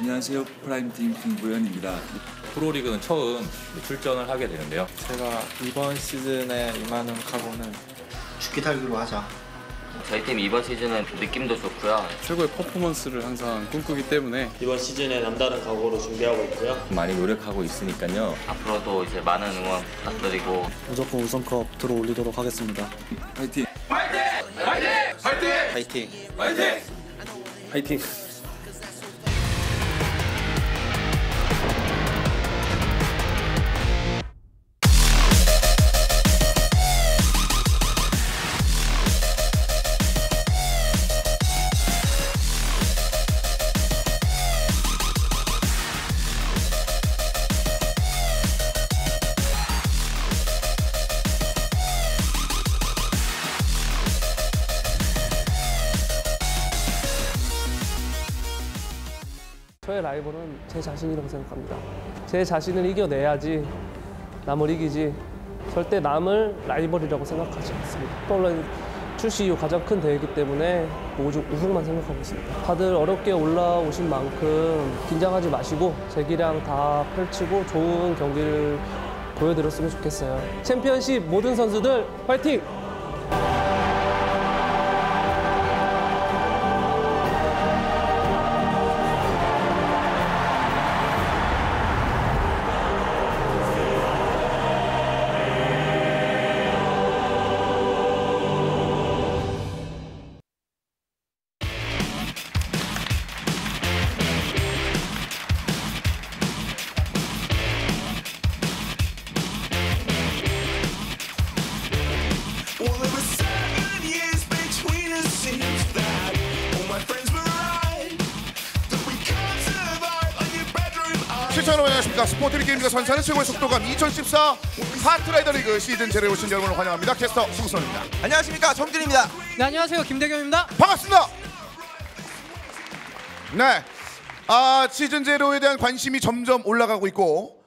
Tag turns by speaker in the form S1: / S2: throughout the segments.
S1: 안녕하세요. 프라임팀 김보현입니다.
S2: 프로리그는 처음 출전을 하게 되는데요.
S3: 제가 이번 시즌에 임하는 각오는
S4: 죽기 달기로 하자.
S5: 저희 팀 이번 시즌은 느낌도 좋고요.
S6: 최고의 퍼포먼스를 항상 꿈꾸기 때문에
S7: 이번 시즌에 남다른 각오로 준비하고 있고요.
S2: 많이 노력하고 있으니까요.
S5: 앞으로도 이제 많은 응원 부탁드리고
S8: 무조건 우승컵 들어올리도록 하겠습니다.
S1: 화이팅!
S3: 파이팅!
S6: 화이팅!
S3: 파이팅!
S9: 저의 라이벌은 제 자신이라고 생각합니다. 제 자신을 이겨내야지 남을 이기지 절대 남을 라이벌이라고 생각하지 않습니다. 슈퍼온라인 출시 이후 가장 큰 대회이기 때문에 오직 우승만 생각하고 있습니다. 다들 어렵게 올라오신 만큼 긴장하지 마시고 제 기량 다 펼치고 좋은 경기를 보여드렸으면 좋겠어요. 챔피언십 모든 선수들 화이팅!
S10: 시청자 여러분 안녕하십니까. 스포츠리 게임과 선사는 최고의 속도감 2014 카트라이더 리그 시즌 제로에 오신 여러분을 환영합니다. 캐스터 송선입니다.
S11: 안녕하십니까. 정준입니다.
S12: 네, 안녕하세요. 김대겸입니다.
S10: 반갑습니다. 네, 시즌 제로에 대한 관심이 점점 올라가고 있고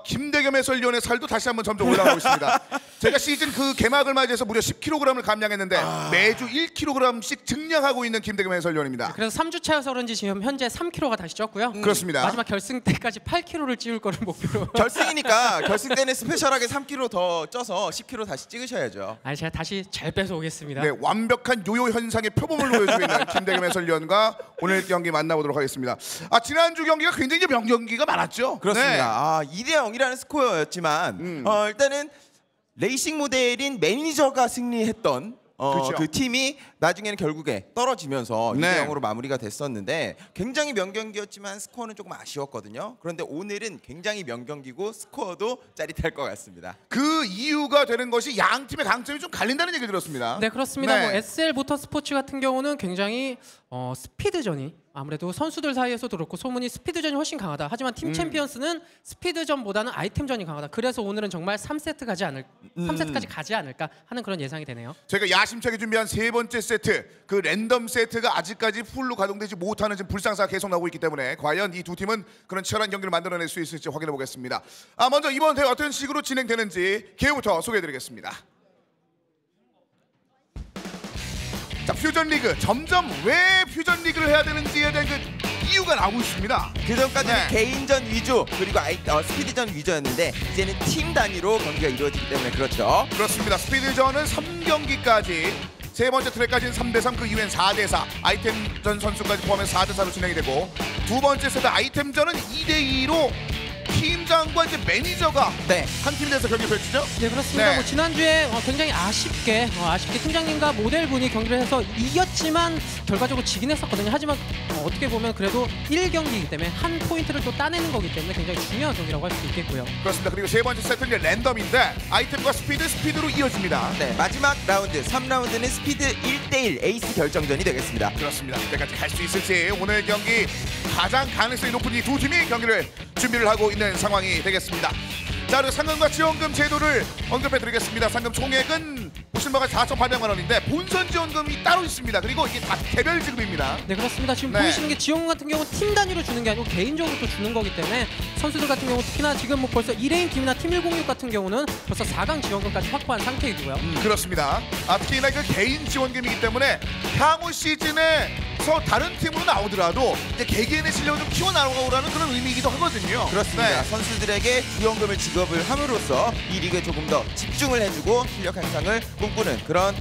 S10: 김대겸 해설위원의 살도 다시 한번 점점 올라가고 있습니다. 제가 시즌 그 개막을 맞이해서 무려 10kg을 감량했는데 매주 1kg씩 증량하고 있는 김대겸 해설위원입니다.
S12: 그래서 3주차여서 그런지 지금 현재 3kg가 다시 쪘고요.
S10: 그렇습니다.
S12: 마지막 결승 때까지 8kg를 찌울 거를 목표로.
S11: 결승이니까 결승 때는 스페셜하게 3kg 더 쪄서 10kg 다시 찍으셔야죠.
S12: 아니 제가 다시 잘 빼서 오겠습니다.
S10: 네, 완벽한 요요 현상의 표범을 보여주고 있는 김대겸 해설위원과 오늘 경기 만나보도록 하겠습니다. 지난주 경기가 굉장히 명경기가 많았죠.
S11: 그렇습니다. 2대0이라는 스코어였지만 일단은 레이싱 모델인 매니저가 승리했던
S10: 그렇죠.
S11: 그 팀이 나중에는 결국에 떨어지면서
S10: 네.
S11: 2대0으로 마무리가 됐었는데 굉장히 명경기였지만 스코어는 조금 아쉬웠거든요. 그런데 오늘은 굉장히 명경기고 스코어도 짜릿할 것 같습니다.
S10: 그 이유가 되는 것이 양 팀의 강점이 좀 갈린다는 얘기 들었습니다.
S12: 네, 그렇습니다.
S10: 네.
S12: 뭐 SL 모터스포츠 같은 경우는 굉장히 스피드전이 아무래도 선수들 사이에서도 그렇고 소문이 스피드전이 훨씬 강하다. 하지만 팀 챔피언스는 스피드전보다는 아이템전이 강하다. 그래서 오늘은 정말 3세트까지 가지 않을까 하는 그런 예상이 되네요.
S10: 저희가 야심차게 준비한 세 번째 세트, 그 랜덤 세트가 아직까지 풀로 가동되지 못하는 지금 불상사가 계속 나오고 있기 때문에 과연 이 두 팀은 그런 치열한 경기를 만들어낼 수 있을지 확인해 보겠습니다. 먼저 이번 대회 어떤 식으로 진행되는지 개요부터 소개해드리겠습니다. 자, 퓨전 리그. 점점 왜 퓨전 리그를 해야 되는지에 대한 그 이유가 나오고 있습니다.
S11: 그 전까지는 개인전 위주 그리고 스피드전 위주였는데 이제는 팀 단위로 경기가 이루어지기 때문에 그렇죠.
S10: 그렇습니다. 스피드전은 3경기까지, 세 번째 트랙까지는 3대3, 그 이후엔 4대4, 아이템전 선수까지 포함해서 4대4로 진행이 되고, 두 번째 세트 아이템전은 2대2로 팀장과 이제 매니저가 한 팀이 돼서 경기 펼치죠?
S12: 네, 그렇습니다. 뭐 지난주에 굉장히 아쉽게 팀장님과 모델분이 경기를 해서 이겼지만 결과적으로 지긴 했었거든요. 하지만 어떻게 보면 그래도 1경기이기 때문에 한 포인트를 또 따내는 거기 때문에 굉장히 중요한 경기라고 할 수 있겠고요.
S10: 그렇습니다. 그리고 세 번째 세트는 이제 랜덤인데 아이템과 스피드로 이어집니다.
S11: 네, 마지막 라운드 3라운드는 스피드 1대1 에이스 결정전이 되겠습니다.
S10: 그렇습니다. 그때까지 갈 수 있을지 오늘 경기 가장 가능성이 높은 이 두 팀이 경기를 준비를 하고 있는 상황이 되겠습니다. 자, 그리고 상금과 지원금 제도를 언급해드리겠습니다. 상금 총액은 보신 바가 4,800만 원인데 본선 지원금이 따로 있습니다. 그리고 이게 다 개별 지급입니다.
S12: 네, 그렇습니다. 지금 보이시는 게 지원금 같은 경우는 팀 단위로 주는 게 아니고 개인적으로 또 주는 거기 때문에 선수들 같은 경우 특히나 지금 뭐 벌써 1레인 팀이나 팀 106 같은 경우는 벌써 4강 지원금까지 확보한 상태이고요.
S10: 그렇습니다. 특히나 그 개인 지원금이기 때문에 향후 시즌에 팀에서 다른 팀으로 나오더라도 이제 개개인의 실력을 좀 키워나가오라는 그런 의미이기도 하거든요.
S11: 그렇습니다.
S10: 네.
S11: 선수들에게 주연금을 지급을 함으로써 이 리그에 조금 더 집중을 해주고 실력 향상을 꿈꾸는 그런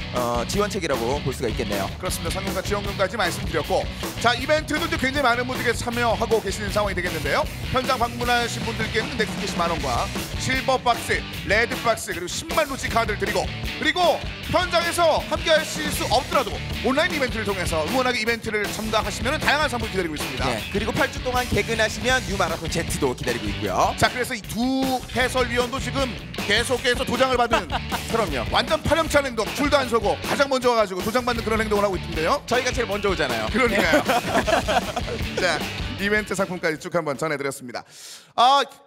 S11: 지원책이라고 볼 수가 있겠네요.
S10: 그렇습니다. 상금과 지원금까지 말씀드렸고, 자, 이벤트도 이제 굉장히 많은 분들께서 참여하고 계시는 상황이 되겠는데요. 현장 방문하신 분들께는 넥스캐시 만원과 실버 박스, 레드 박스, 그리고 10만 루치 카드를 드리고, 그리고 현장에서 함께 하실 수 없더라도 온라인 이벤트를 통해서 응원하기 이벤트를 참가하시면 다양한 상품 기다리고 있습니다.
S11: 네, 그리고 8주 동안 개근하시면 뉴 마라톤 제트도 기다리고 있고요.
S10: 자, 그래서 이 두 해설위원도 지금 계속해서 도장을 받은
S11: 그럼요.
S10: 완전 파렴치한 행동, 줄도 안 서고 가장 먼저 와가지고 도장 받는 그런 행동을 하고 있던데요.
S11: 저희가 제일 먼저 오잖아요.
S10: 그러니까요. 자, 이벤트 상품까지 쭉 한번 전해드렸습니다.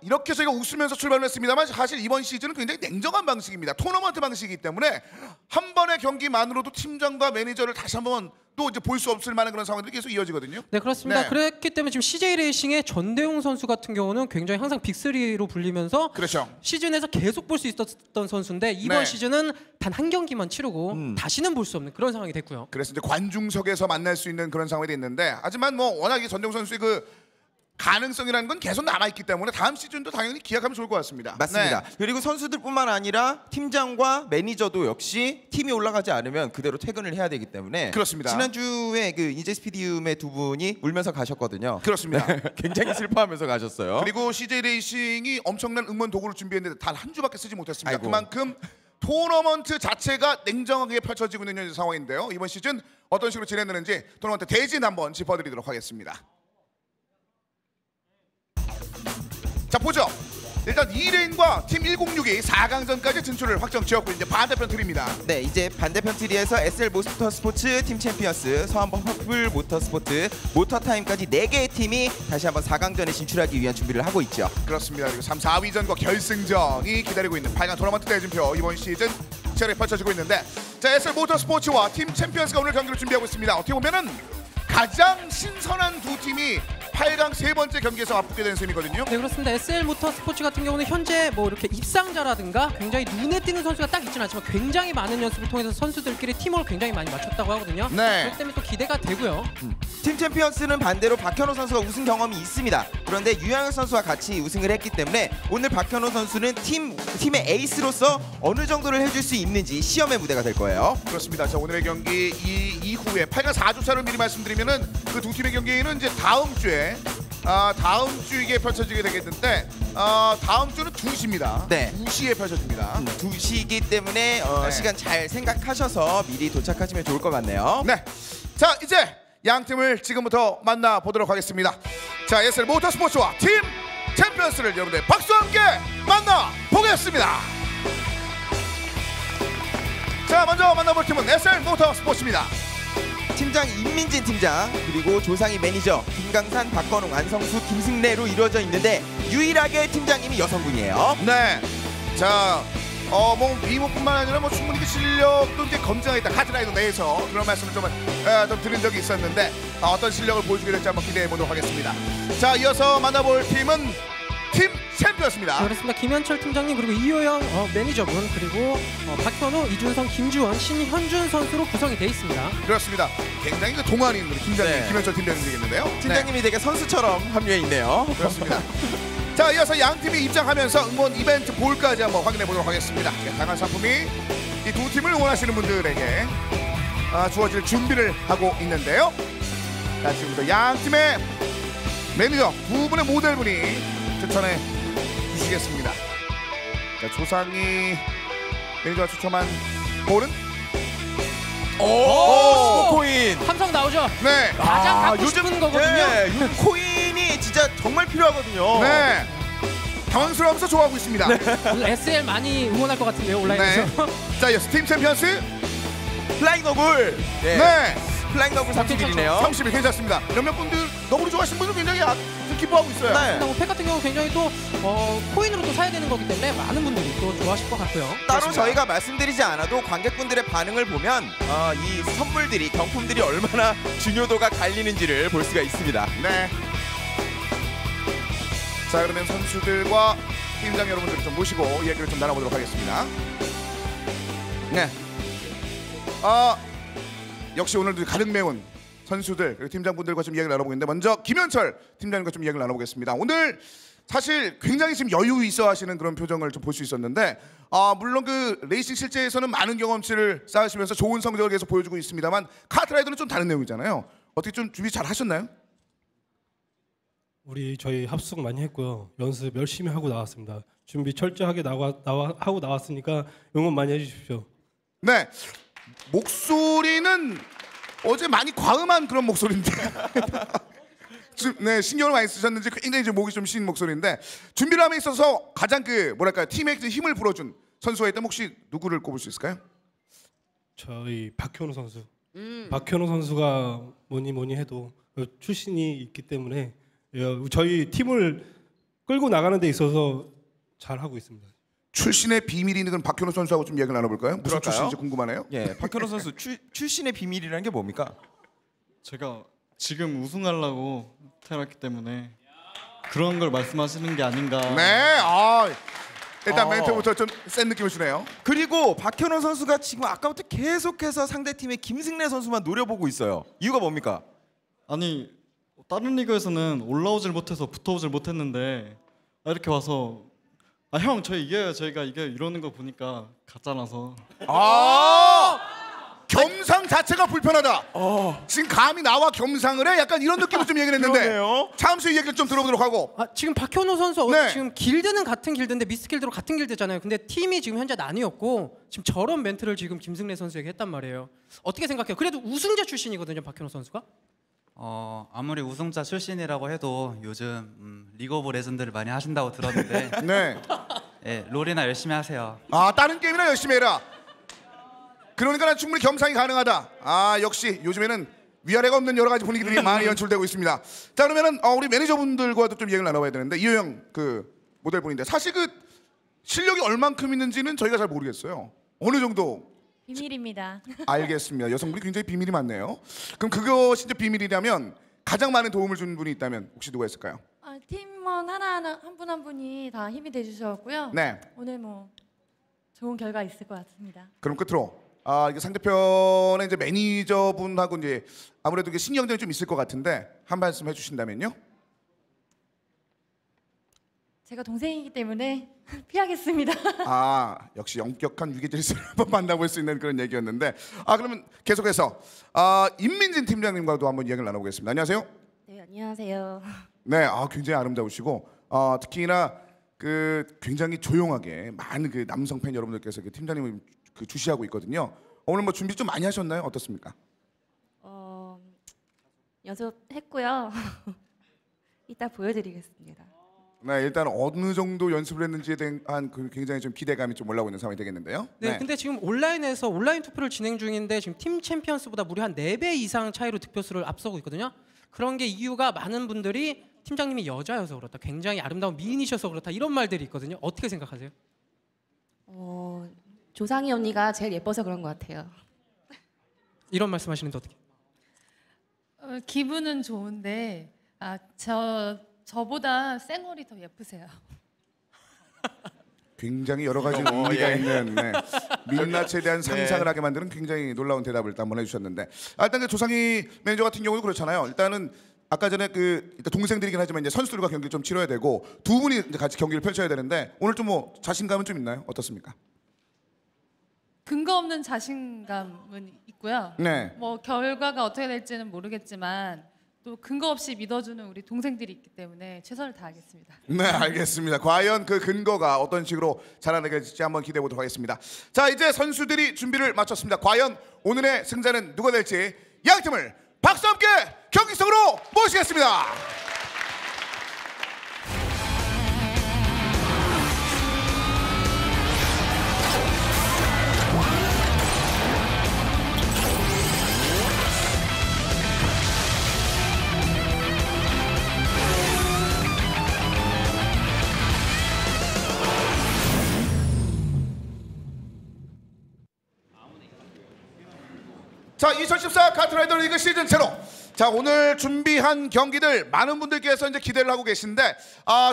S10: 이렇게 저희가 웃으면서 출발을 했습니다만 사실 이번 시즌은 굉장히 냉정한 방식입니다. 토너먼트 방식이기 때문에 한 번의 경기만으로도 팀장과 매니저를 다시 한번 또 이제 볼 수 없을 만한 그런 상황들이 계속 이어지거든요.
S12: 네, 그렇습니다.
S10: 네.
S12: 그랬기 때문에 지금 CJ 레이싱의 전대웅 선수 같은 경우는 굉장히 항상 빅3로 불리면서
S10: 그렇죠.
S12: 시즌에서 계속 볼 수 있었던 선수인데 이번
S10: 네.
S12: 시즌은 단 한 경기만 치르고 다시는 볼 수 없는 그런 상황이 됐고요.
S10: 그래서 이제 관중석에서 만날 수 있는 그런 상황이 됐는데, 하지만 뭐 워낙 전대웅 선수의 그 가능성이라는 건 계속 남아있기 때문에 다음 시즌도 당연히 기약하면 좋을 것 같습니다.
S11: 맞습니다.
S10: 네.
S11: 그리고 선수들뿐만 아니라 팀장과 매니저도 역시 팀이 올라가지 않으면 그대로 퇴근을 해야 되기 때문에
S10: 그렇습니다.
S11: 지난주에 그 인제스피디움의 두 분이 울면서 가셨거든요.
S10: 그렇습니다.
S11: 네, 굉장히 슬퍼하면서 가셨어요.
S10: 그리고 CJ 레이싱이 엄청난 응원 도구를 준비했는데 단 한 주밖에 쓰지 못했습니다.
S11: 아이고.
S10: 그만큼 토너먼트 자체가 냉정하게 펼쳐지고 있는 현재 상황인데요. 이번 시즌 어떤 식으로 진행되는지 토너먼트 대진 한번 짚어드리도록 하겠습니다. 자, 보죠. 일단 2레인과 팀 106이 4강전까지 진출을 확정 지었고 이제 반대편 틀입니다.
S11: 네, 이제 반대편 트리에서 SL 모터스포츠, 팀 챔피언스, 서한번 퍼플 모터스포츠, 모터타임까지 4개의 팀이 다시 한번 4강전에 진출하기 위한 준비를 하고 있죠.
S10: 그렇습니다. 그리고 3, 4위전과 결승전이 기다리고 있는 8강 토너먼트 대진표 이번 시즌 치열하게 펼쳐지고 있는데, 자, SL 모터스포츠와 팀 챔피언스가 오늘 경기를 준비하고 있습니다. 어떻게 보면은 가장 신선한 두 팀이 8강 세 번째 경기에서 맞붙게 되는 셈이거든요.
S12: 네, 그렇습니다. SL 모터스포츠 같은 경우는 현재 뭐 이렇게 입상자라든가 굉장히 눈에 띄는 선수가 딱 있지는 않지만 굉장히 많은 연습을 통해서 선수들끼리 팀워크를 굉장히 많이 맞췄다고 하거든요.
S10: 네.
S12: 그렇기 때문에 또 기대가 되고요.
S11: 팀 챔피언스는 반대로 박현호 선수가 우승 경험이 있습니다. 그런데 유영혁 선수와 같이 우승을 했기 때문에 오늘 박현호 선수는 팀의 에이스로서 어느 정도를 해줄 수 있는지 시험의 무대가 될 거예요.
S10: 그렇습니다. 자, 오늘의 경기 이후에 8강 4주차를 미리 말씀드리면은 그 두 팀의 경기는 이제 다음 주에 이게 펼쳐지게 되겠는데 다음 주는 2시입니다.
S11: 네.
S10: 2시에 펼쳐집니다.
S11: 2시이기 때문에
S10: 네.
S11: 시간 잘 생각하셔서 미리 도착하시면 좋을 것 같네요.
S10: 네. 자, 이제 양 팀을 지금부터 만나보도록 하겠습니다. 자, SL 모터스포츠와 팀 챔피언스를 여러분들 박수와 함께 만나보겠습니다. 자, 먼저 만나볼 팀은 SL 모터스포츠입니다.
S11: 팀장 임민진 팀장, 그리고 조상희 매니저, 김강산, 박건웅, 안성수, 김승래로 이루어져 있는데 유일하게 팀장님이 여성분이에요.
S10: 네. 자, 뭐 미모뿐만 아니라 뭐 충분히 그 실력도 이제 검증하겠다, 카트라이더 내에서 그런 말씀을 좀 들은 적이 있었는데 어떤 실력을 보여주게 될지 한번 기대해 보도록 하겠습니다. 자, 이어서 만나볼 팀은 팀 챔피언스입니다.
S12: 그렇습니다. 김현철 팀장님, 그리고 이효영 매니저분, 그리고 박현호, 이준성, 김주원, 신현준 선수로 구성이 돼 있습니다.
S10: 그렇습니다. 굉장히 그 동안인 우리 팀장님,
S11: 네.
S10: 김현철 팀장님이겠는데요.
S11: 팀장님이 되게 선수처럼 합류해 있네요.
S10: 그렇습니다. 자, 이어서 양 팀이 입장하면서 응원 이벤트 볼까지 한번 확인해 보도록 하겠습니다. 다양한 상품이 이 두 팀을 응원하시는 분들에게 주어질 준비를 하고 있는데요. 자, 지금부터 양 팀의 매니저 두 분의 모델분이 추천해 주시겠습니다. 자, 조상희 매니저가 추천한 볼은
S11: 코인.
S12: 함성 나오죠?
S10: 네.
S12: 가장 갖고 싶은 거거든요.
S11: 네, 이 코인이 진짜 정말 필요하거든요.
S10: 네. 당황스러워하면서 좋아하고 있습니다.
S12: 오늘 SL 많이 응원할 것 같은데요, 온라인에서.
S10: 네. 자, 이어서 팀 챔피언스
S11: 플라잉 너굴.
S10: 네.
S11: 플라잉 너굴 30일이네요.
S10: 30일 괜찮습니다. 몇몇 분들 너구리 좋아하시는 분들 굉장히 기뻐하고 있어요.
S11: 네.
S12: 팩 같은 경우 굉장히 또 코인으로 또 사야 되는 거기 때문에 많은 분들이 또 좋아하실 것 같고요.
S11: 따로
S10: 그렇습니다.
S11: 저희가 말씀드리지 않아도 관객분들의 반응을 보면 이 선물들이, 경품들이 얼마나 중요도가 갈리는지를 볼 수가 있습니다.
S10: 네. 자, 그러면 선수들과 팀장 여러분들 좀 모시고 이야기를 좀 나눠보도록 하겠습니다. 네. 역시 오늘도 가득 메운 선수들 그리고 팀장분들과 좀 이야기를 나눠보겠는데 먼저 김현철 팀장님과 좀 이야기를 나눠보겠습니다. 오늘 사실 굉장히 지금 여유 있어 하시는 그런 표정을 좀 볼 수 있었는데 물론 그 레이싱 실제에서는 많은 경험치를 쌓으시면서 좋은 성적을 계속 보여주고 있습니다만 카트라이더는 좀 다른 내용이잖아요. 어떻게 좀 준비 잘 하셨나요?
S13: 저희 합숙 많이 했고요. 연습 열심히 하고 나왔습니다. 준비 철저하게 하고 나왔으니까 응원 많이 해주십시오.
S10: 네, 목소리는 어제 많이 과음한 그런 목소리인데 네, 신경을 많이 쓰셨는지 굉장히 좀 목이 좀 쉰 목소리인데 준비를 함에 있어서 가장 그 뭐랄까요 팀에 힘을 불어준 선수가 있다면 혹시 누구를 꼽을 수 있을까요?
S13: 저희 박현우 선수. 박현우 선수가 뭐니 해도 출신이 있기 때문에 저희 팀을 끌고 나가는 데 있어서 잘 하고 있습니다.
S10: 출신의 비밀이 있는 박현우 선수하고 좀 이야기를 나눠볼까요? 무슨
S11: 그럴까요?
S10: 출신인지 궁금하네요.
S11: 예, 박현우 선수 출신의 비밀이라는 게 뭡니까?
S6: 제가 지금 우승하려고 태어났기 때문에 그런 걸 말씀하시는 게 아닌가.
S10: 네, 일단 멘트부터 좀 센 느낌을 주네요.
S11: 그리고 박현우 선수가 지금 아까부터 계속해서 상대팀의 김승래 선수만 노려보고 있어요. 이유가 뭡니까?
S6: 아니 다른 리그에서는 올라오질 못해서 붙어오질 못했는데 이렇게 와서 형 저희 이겨요 저희가 이겨요 이러는 거 보니까 가짜라서
S10: 겸상 자체가 불편하다. 지금 감히 나와 겸상을 해? 약간 이런 느낌을 좀 얘기를 했는데 잠시 이 얘기를 좀 들어보도록 하고.
S12: 지금 박현우 선수
S10: 네.
S12: 지금 길드는 같은 길드인데 미스길드로 같은 길드잖아요. 근데 팀이 지금 현재 나뉘었고 지금 저런 멘트를 지금 김승래 선수에게 했단 말이에요. 어떻게 생각해요? 그래도 우승자 출신이거든요, 박현우 선수가.
S14: 아무리 우승자 출신이라고 해도 요즘 리그 오브 레전드를 많이 하신다고 들었는데
S10: 네.
S14: 네, 롤이나 열심히 하세요.
S10: 다른 게임이나 열심히 해라. 그러니까 난 충분히 겸상이 가능하다. 역시 요즘에는 위아래가 없는 여러 가지 분위기들이 많이 연출되고 있습니다. 자, 그러면은 우리 매니저분들과도 좀 얘기를 나눠봐야 되는데 이효영 그 모델분인데 사실 그 실력이 얼만큼 있는지는 저희가 잘 모르겠어요. 어느 정도?
S15: 비밀입니다.
S10: 알겠습니다. 여성분이 굉장히 비밀이 많네요. 그럼 그것이 이제 비밀이라면 가장 많은 도움을 준 분이 있다면 혹시 누가 있을까요?
S15: 팀원 하나하나 한 분 한 분이 다 힘이 돼주셨고요.
S10: 네.
S15: 오늘 뭐 좋은 결과 있을 것 같습니다.
S10: 그럼 끝으로 이게 상대편의 이제 매니저분하고 이제 아무래도 이게 신경전이 좀 있을 것 같은데 한 말씀 해주신다면요?
S15: 제가 동생이기 때문에 피하겠습니다.
S10: 역시 엄격한 위계 질서를 한번 만나볼 수 있는 그런 얘기였는데 그러면 계속해서 임민진 팀장님과도 한번 이야기를 나눠보겠습니다. 안녕하세요.
S15: 네, 안녕하세요.
S10: 네, 굉장히 아름다우시고 특히나 그 굉장히 조용하게 많은 그 남성 팬 여러분들께서 그 팀장님을 그 주시하고 있거든요. 오늘 뭐 준비 좀 많이 하셨나요? 어떻습니까?
S15: 연습했고요. 이따 보여드리겠습니다.
S10: 네, 일단 어느 정도 연습을 했는지에 대한 그 굉장히 좀 기대감이 좀 올라오고 있는 상황이 되겠는데요.
S12: 네, 근데 지금 온라인에서 온라인 투표를 진행 중인데 지금 팀 챔피언스보다 무려 한 4배 이상 차이로 득표수를 앞서고 있거든요. 그런 게 이유가 많은 분들이 팀장님이 여자여서 그렇다, 굉장히 아름다운 미인이셔서 그렇다 이런 말들이 있거든요. 어떻게 생각하세요?
S15: 조상희 언니가 제일 예뻐서 그런 것 같아요.
S12: 이런 말씀하시는데 어떻게?
S16: 기분은 좋은데 저보다 쌩얼이 더 예쁘세요.
S10: 굉장히 여러 가지 의미가 있는 민낯에 대한 상상을 하게 만드는 굉장히 놀라운 대답을 한번 해주셨는데 일단 그 조상희 매니저 같은 경우도 그렇잖아요. 일단은 아까 전에 일단 동생들이긴 하지만 이제 선수들과 경기를 좀 치러야 되고 두 분이 이제 같이 경기를 펼쳐야 되는데 오늘 좀 뭐 자신감은 좀 있나요? 어떻습니까?
S16: 근거 없는 자신감은 있고요.
S10: 네.
S16: 뭐 결과가 어떻게 될지는 모르겠지만 또 근거 없이 믿어주는 우리 동생들이 있기 때문에 최선을 다하겠습니다.
S10: 네, 알겠습니다. 과연 그 근거가 어떤 식으로 자라나게 될지 한번 기대해 보도록 하겠습니다. 자, 이제 선수들이 준비를 마쳤습니다. 과연 오늘의 승자는 누가 될지 양 팀을 박수와 함께 경기석으로 모시겠습니다. 자, 2014 카트라이더 리그 시즌 제로 자, 오늘 준비한 경기들 많은 분들께서 이제 기대를 하고 계신데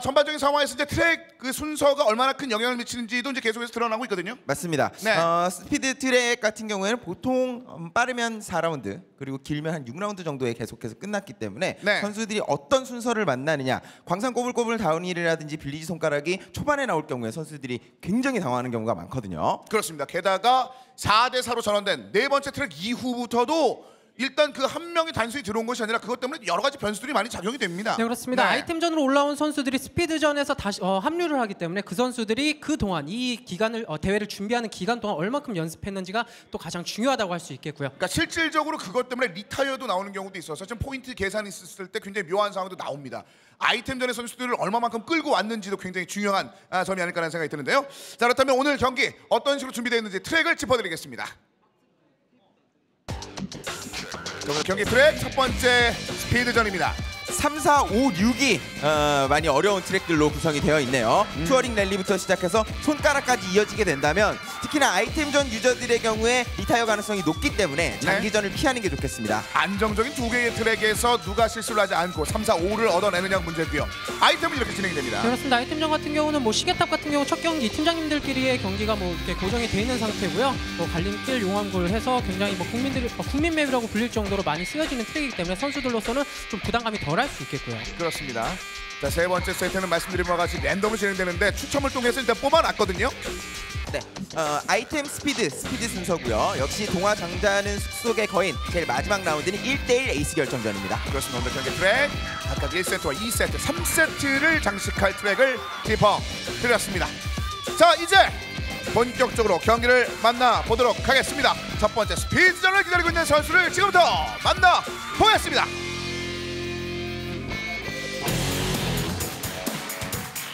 S10: 전반적인 상황에서 이제 트랙 그 순서가 얼마나 큰 영향을 미치는지도 이제 계속해서 드러나고 있거든요.
S11: 맞습니다.
S10: 네.
S11: 스피드 트랙 같은 경우에는 보통 빠르면 4라운드 그리고 길면 한 6라운드 정도에 계속해서 끝났기 때문에
S10: 네.
S11: 선수들이 어떤 순서를 만나느냐, 광산 꼬불꼬불 다운힐이라든지 빌리지 손가락이 초반에 나올 경우에 선수들이 굉장히 당황하는 경우가 많거든요.
S10: 그렇습니다. 게다가 4대 4로 전환된 네 번째 트랙 이후부터도 일단 그 한 명이 단순히 들어온 것이 아니라 그것 때문에 여러 가지 변수들이 많이 작용이 됩니다.
S12: 네, 그렇습니다.
S10: 네.
S12: 아이템전으로 올라온 선수들이 스피드전에서 다시 합류를 하기 때문에 그 선수들이 그동안 이 기간을 대회를 준비하는 기간 동안 얼마큼 연습했는지가 또 가장 중요하다고 할 수 있겠고요.
S10: 그러니까 실질적으로 그것 때문에 리타이어도 나오는 경우도 있어서 좀 포인트 계산이 있었을 때 굉장히 묘한 상황도 나옵니다. 아이템전의 선수들을 얼마만큼 끌고 왔는지도 굉장히 중요한 점이 아닐까라는 생각이 드는데요. 자, 그렇다면 오늘 경기 어떤 식으로 준비되어 있는지 트랙을 짚어드리겠습니다. 오늘 경기 트랙 첫 번째 스피드전입니다.
S11: 3, 4, 5, 6이 많이 어려운 트랙들로 구성이 되어 있네요. 투어링 랠리부터 시작해서 손가락까지 이어지게 된다면 특히나 아이템전 유저들의 경우에 리타이어 가능성이 높기 때문에 장기전을 피하는 게 좋겠습니다.
S10: 안정적인 두 개의 트랙에서 누가 실수를 하지 않고 3, 4, 5를 얻어내느냐가 문제고요. 아이템은 이렇게 진행이 됩니다.
S12: 그렇습니다. 아이템전 같은 경우는 뭐 시계탑 같은 경우 첫 경기 팀장님들끼리의 경기가 뭐 이렇게 고정이 돼 있는 상태고요. 뭐 갈림길, 용암굴 해서 굉장히 뭐 국민맵이라고 불릴 정도로 많이 쓰여지는 트랙이기 때문에 선수들로서는 좀 부담감이 덜할 수 있겠고요.
S10: 그렇습니다. 자, 세 번째 세트는 말씀드린 바와 같이 랜덤으로 진행되는데 추첨을 통해서 일단 뽑아놨거든요.
S11: 네, 아이템 스피드 순서고요. 역시 동화 장자는 숲속의 거인 제일 마지막 라운드는 1대1 에이스 결정전입니다.
S10: 그렇습니다. 오늘 경기 트랙 각각 1세트와 2세트, 3세트를 장식할 트랙을 짚어드렸습니다. 자, 이제 본격적으로 경기를 만나보도록 하겠습니다. 첫 번째 스피드전을 기다리고 있는 선수를 지금부터 만나보겠습니다.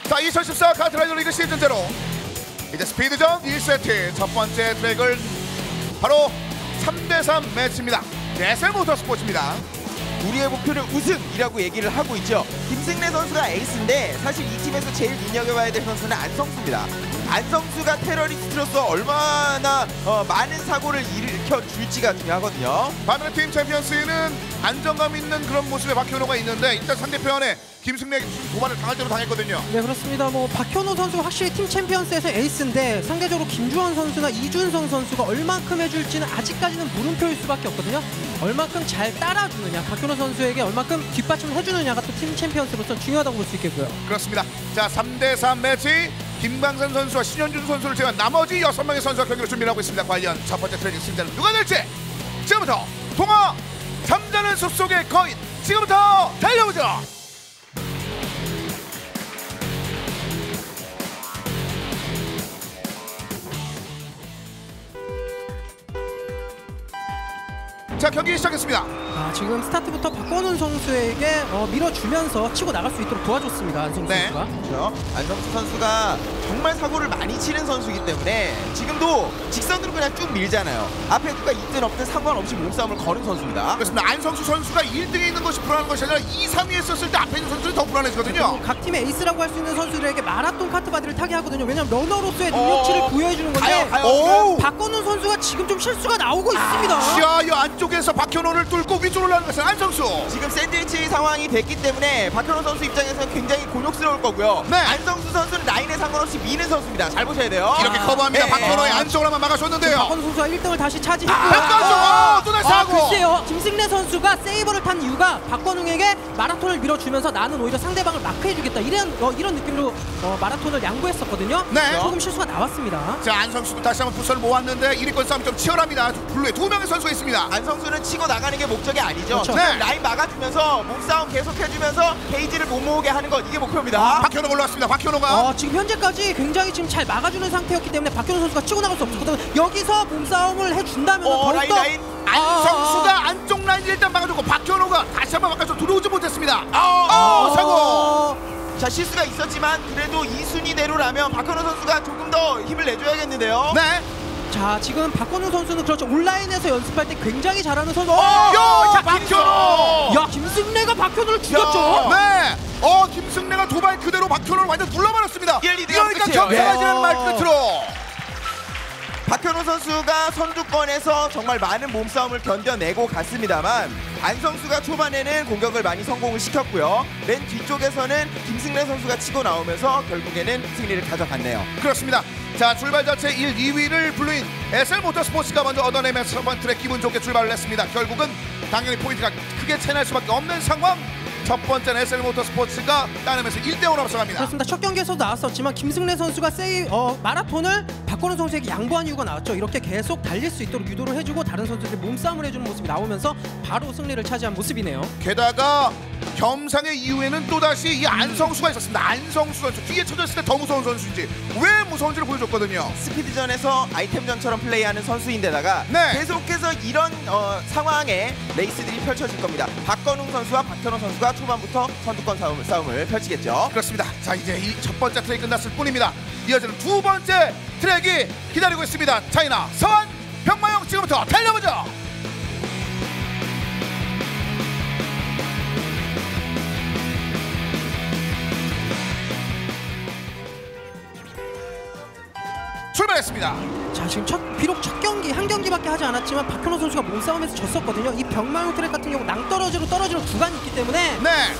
S10: 자, 2014 카트라이더 리그 시즌제로 이제 스피드전 1세트 첫 번째 트랙을 바로 3대3 매치입니다. 대세 모터스포츠입니다.
S11: 우리의 목표는 우승이라고 얘기를 하고 있죠. 김승래 선수가 에이스인데 사실 이 팀에서 제일 눈여겨봐야 될 선수는 안성수입니다. 안성수가 테러리스트로서 얼마나 많은 사고를 일으켜줄지가 중요하거든요.
S10: 반면에 팀 챔피언스는 안정감 있는 그런 모습의 박현호가 있는데 일단 상대편에 김승래에게 도발을 당할 대로 당했거든요.
S12: 네, 그렇습니다. 뭐 박현호 선수가 확실히 팀 챔피언스에서 에이스인데 상대적으로 김주원 선수나 이준성 선수가 얼만큼 해줄지는 아직까지는 물음표일 수밖에 없거든요. 얼만큼 잘 따라주느냐, 박현호 선수에게 얼만큼 뒷받침을 해주느냐가 또 팀 챔피언스로서 중요하다고 볼 수 있겠고요.
S10: 그렇습니다. 자, 3대3 매치 김광선 선수와 신현준 선수를 제외한 나머지 6명의 선수가 경기를 준비하고 있습니다. 과연 첫 번째 트랙 승자는 누가 될지 지금부터 동화 잠자는 숲속의 거인 지금부터 달려보죠. 자, 경기 시작했습니다.
S12: 지금 스타트부터 박건훈 선수에게 밀어주면서 치고 나갈 수 있도록 도와줬습니다. 안성수 선수가.
S11: 그렇죠. 안성수 선수가 정말 사고를 많이 치는 선수이기 때문에 지금도 직선으로 그냥 쭉 밀잖아요. 앞에 누가 있든 없든 상관없이 몸싸움을 거는 선수입니다.
S10: 그렇습니다. 안성수 선수가 1등에 있는 것이 불안한 것이 아니라 2, 3위에 있었을 때 앞에 있는 선수들이 더 불안해지거든요.
S12: 각 팀의 에이스라고 할 수 있는 선수들에게 마라톤 카트바디를 타게 하거든요. 왜냐면 러너로서의 능력치를 부여해주는 건데 박건훈 선수가 지금 좀 실수가 나오고 있습니다.
S10: 야, 이 안쪽에서 박현호를 뚫고 위쪽으로 올라가는 것은 안성수.
S11: 지금 샌드위치 상황이 됐기 때문에 박현호 선수 입장에서는 굉장히 곤욕스러울 거고요.
S10: 네.
S11: 안성수 선수는 라인에 상관없이 미는 선수입니다. 잘 보셔야 돼요.
S10: 이렇게 커버합니다. 박현호의 안쪽으로만 막아줬는데요.
S12: 박건훈 선수가 1등을 다시 차지했고요.
S10: 또 다시 사고.
S12: 글쎄요. 김승래 선수가 세이버를 탄 이유가 박건웅에게 마라톤을 밀어주면서 나는 오히려 상대방을 마크해주겠다 이런 느낌으로 마라톤을 양보했었거든요.
S10: 네.
S12: 조금 실수가 나왔습니다.
S10: 자, 안성수도 다시 한번 부서를 모았는데 1위권 싸움 좀 치열합니다. 블루에 2명의 선수가 있습니다.
S11: 안성수는 치고 나가는 게 목적이 아니죠.
S12: 그렇죠.
S11: 네. 라인 막아주면서 몸싸움 계속해주면서 게이지를 못 모으게 하는 것 이게 목표입니다.
S10: 박현호가 올라왔습니다. 박현호가
S12: 지금 현재까지 굉장히 지금 잘 막아주는 상태였기 때문에 박현호 선수가 치고 나갈 수 없었거든요. 여기서 몸싸움을 해준다면 더욱더
S10: 안성수가 안쪽 라인 일단 막아주고 박현호가 다시 한번 바깥으로 들어오지 못했습니다. 사고.
S11: 자, 실수가 있었지만 그래도 2순위대로라면 박현호 선수가 조금 더 힘을 내줘야겠는데요.
S10: 네.
S12: 자, 지금 박건우 선수는 그렇죠. 온라인에서 연습할 때 굉장히 잘하는 선수.
S10: 야, 박현호!
S12: 야, 김승래가 박현호를 죽였죠.
S10: 네. 김승래가 도발 그대로 박현호를 완전 눌러버렸습니다. 그러니까 경사가지라는 말 끝으로.
S11: 박현호 선수가 선두권에서 정말 많은 몸싸움을 견뎌내고 갔습니다만 안성수가 초반에는 공격을 많이 성공을 시켰고요. 맨 뒤쪽에서는 김승래 선수가 치고 나오면서 결국에는 승리를 가져갔네요.
S10: 그렇습니다. 자, 출발 자체 1, 2위를 불러인 SL 모터스포츠가 먼저 얻어내면서 첫 번째 기분 좋게 출발을 했습니다. 결국은 당연히 포인트가 크게 차이날 수밖에 없는 상황. 첫 번째는 SL 모터스포츠가 따내면서 1대5로 앞서갑니다.
S12: 그렇습니다. 첫 경기에서도 나왔었지만 김승래 선수가 마라톤을 박건우 선수에게 양보한 이유가 나왔죠. 이렇게 계속 달릴 수 있도록 유도를 해주고 다른 선수들이 몸싸움을 해주는 모습이 나오면서 바로 승리를 차지한 모습이네요.
S10: 게다가 겸상의 이후에는 또다시 이 안성수가 있었습니다. 안성수 선수 뒤에 쳐졌을 때 더 무서운 선수인지 왜 무서운지를 보여줬거든요.
S11: 스피드전에서 아이템전처럼 플레이하는 선수인데다가
S10: 네.
S11: 계속해서 이런 상황에 레이스들이 펼쳐질 겁니다. 박건웅 선수와 박현호 선수가 초반부터 선두권 싸움을 펼치겠죠.
S10: 그렇습니다. 자, 이제 이 첫 번째 트랙이 끝났을 뿐입니다. 이어지는 두 번째 트랙이 기다리고 있습니다. 차이나 서한 병마용 지금부터 달려보죠. 출발했습니다.
S12: 자, 지금 비록 첫 경기 한 경기밖에 하지 않았지만 박현호 선수가 몸싸움에서 졌었거든요. 이 병마용 트랙 같은 경우 낭떠러지로 떨어지는 구간이 있기 때문에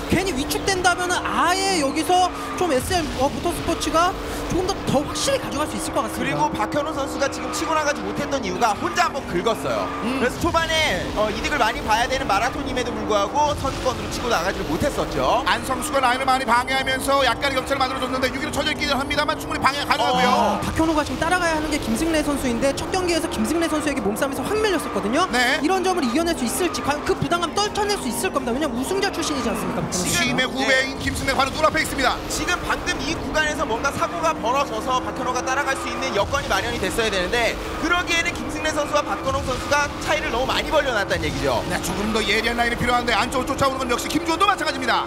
S12: 괜히 위축된다면은 아예 여기서 좀 SL 모터스포츠가 조금 더 확실히 가져갈 수 있을 것 같습니다.
S11: 그리고 박현호 선수가 지금 치고 나가지 못했던 이유가 혼자 한번 긁었어요. 그래서 초반에 이득을 많이 봐야 되는 마라톤임에도 불구하고 선두권으로 치고 나가지를 못했었죠.
S10: 안성수가 라인을 많이 방해하면서 약간의 격차를 만들어줬는데 6위로 쳐져 있기는 합니다만 충분히 방해 가능하고요.
S12: 박현호가 지금 따라가야 하는 게 김승래 선수인데 첫 경기에서 김승래 선수에게 몸싸움에서 확 밀렸었거든요. 이런 점을 이겨낼 수 있을지 과연 그 부담감 떨쳐낼 수 있을 겁니다. 왜냐면 우승자 출신이지 않습니까?
S10: 팀의 후배인 김승래 바로 눈앞에 있습니다.
S11: 지금 방금 이 구간에서 뭔가 사고가 벌어져서 박현호가 따라갈 수 있는 여건이 마련이 됐어야 되는데 그러기에는 김승래 선수와 박건웅 선수가 차이를 너무 많이 벌려놨다는 얘기죠.
S10: 네, 조금 더 예리한 라인이 필요한데 안쪽으로 쫓아오는 건 역시 김주원도 마찬가지입니다.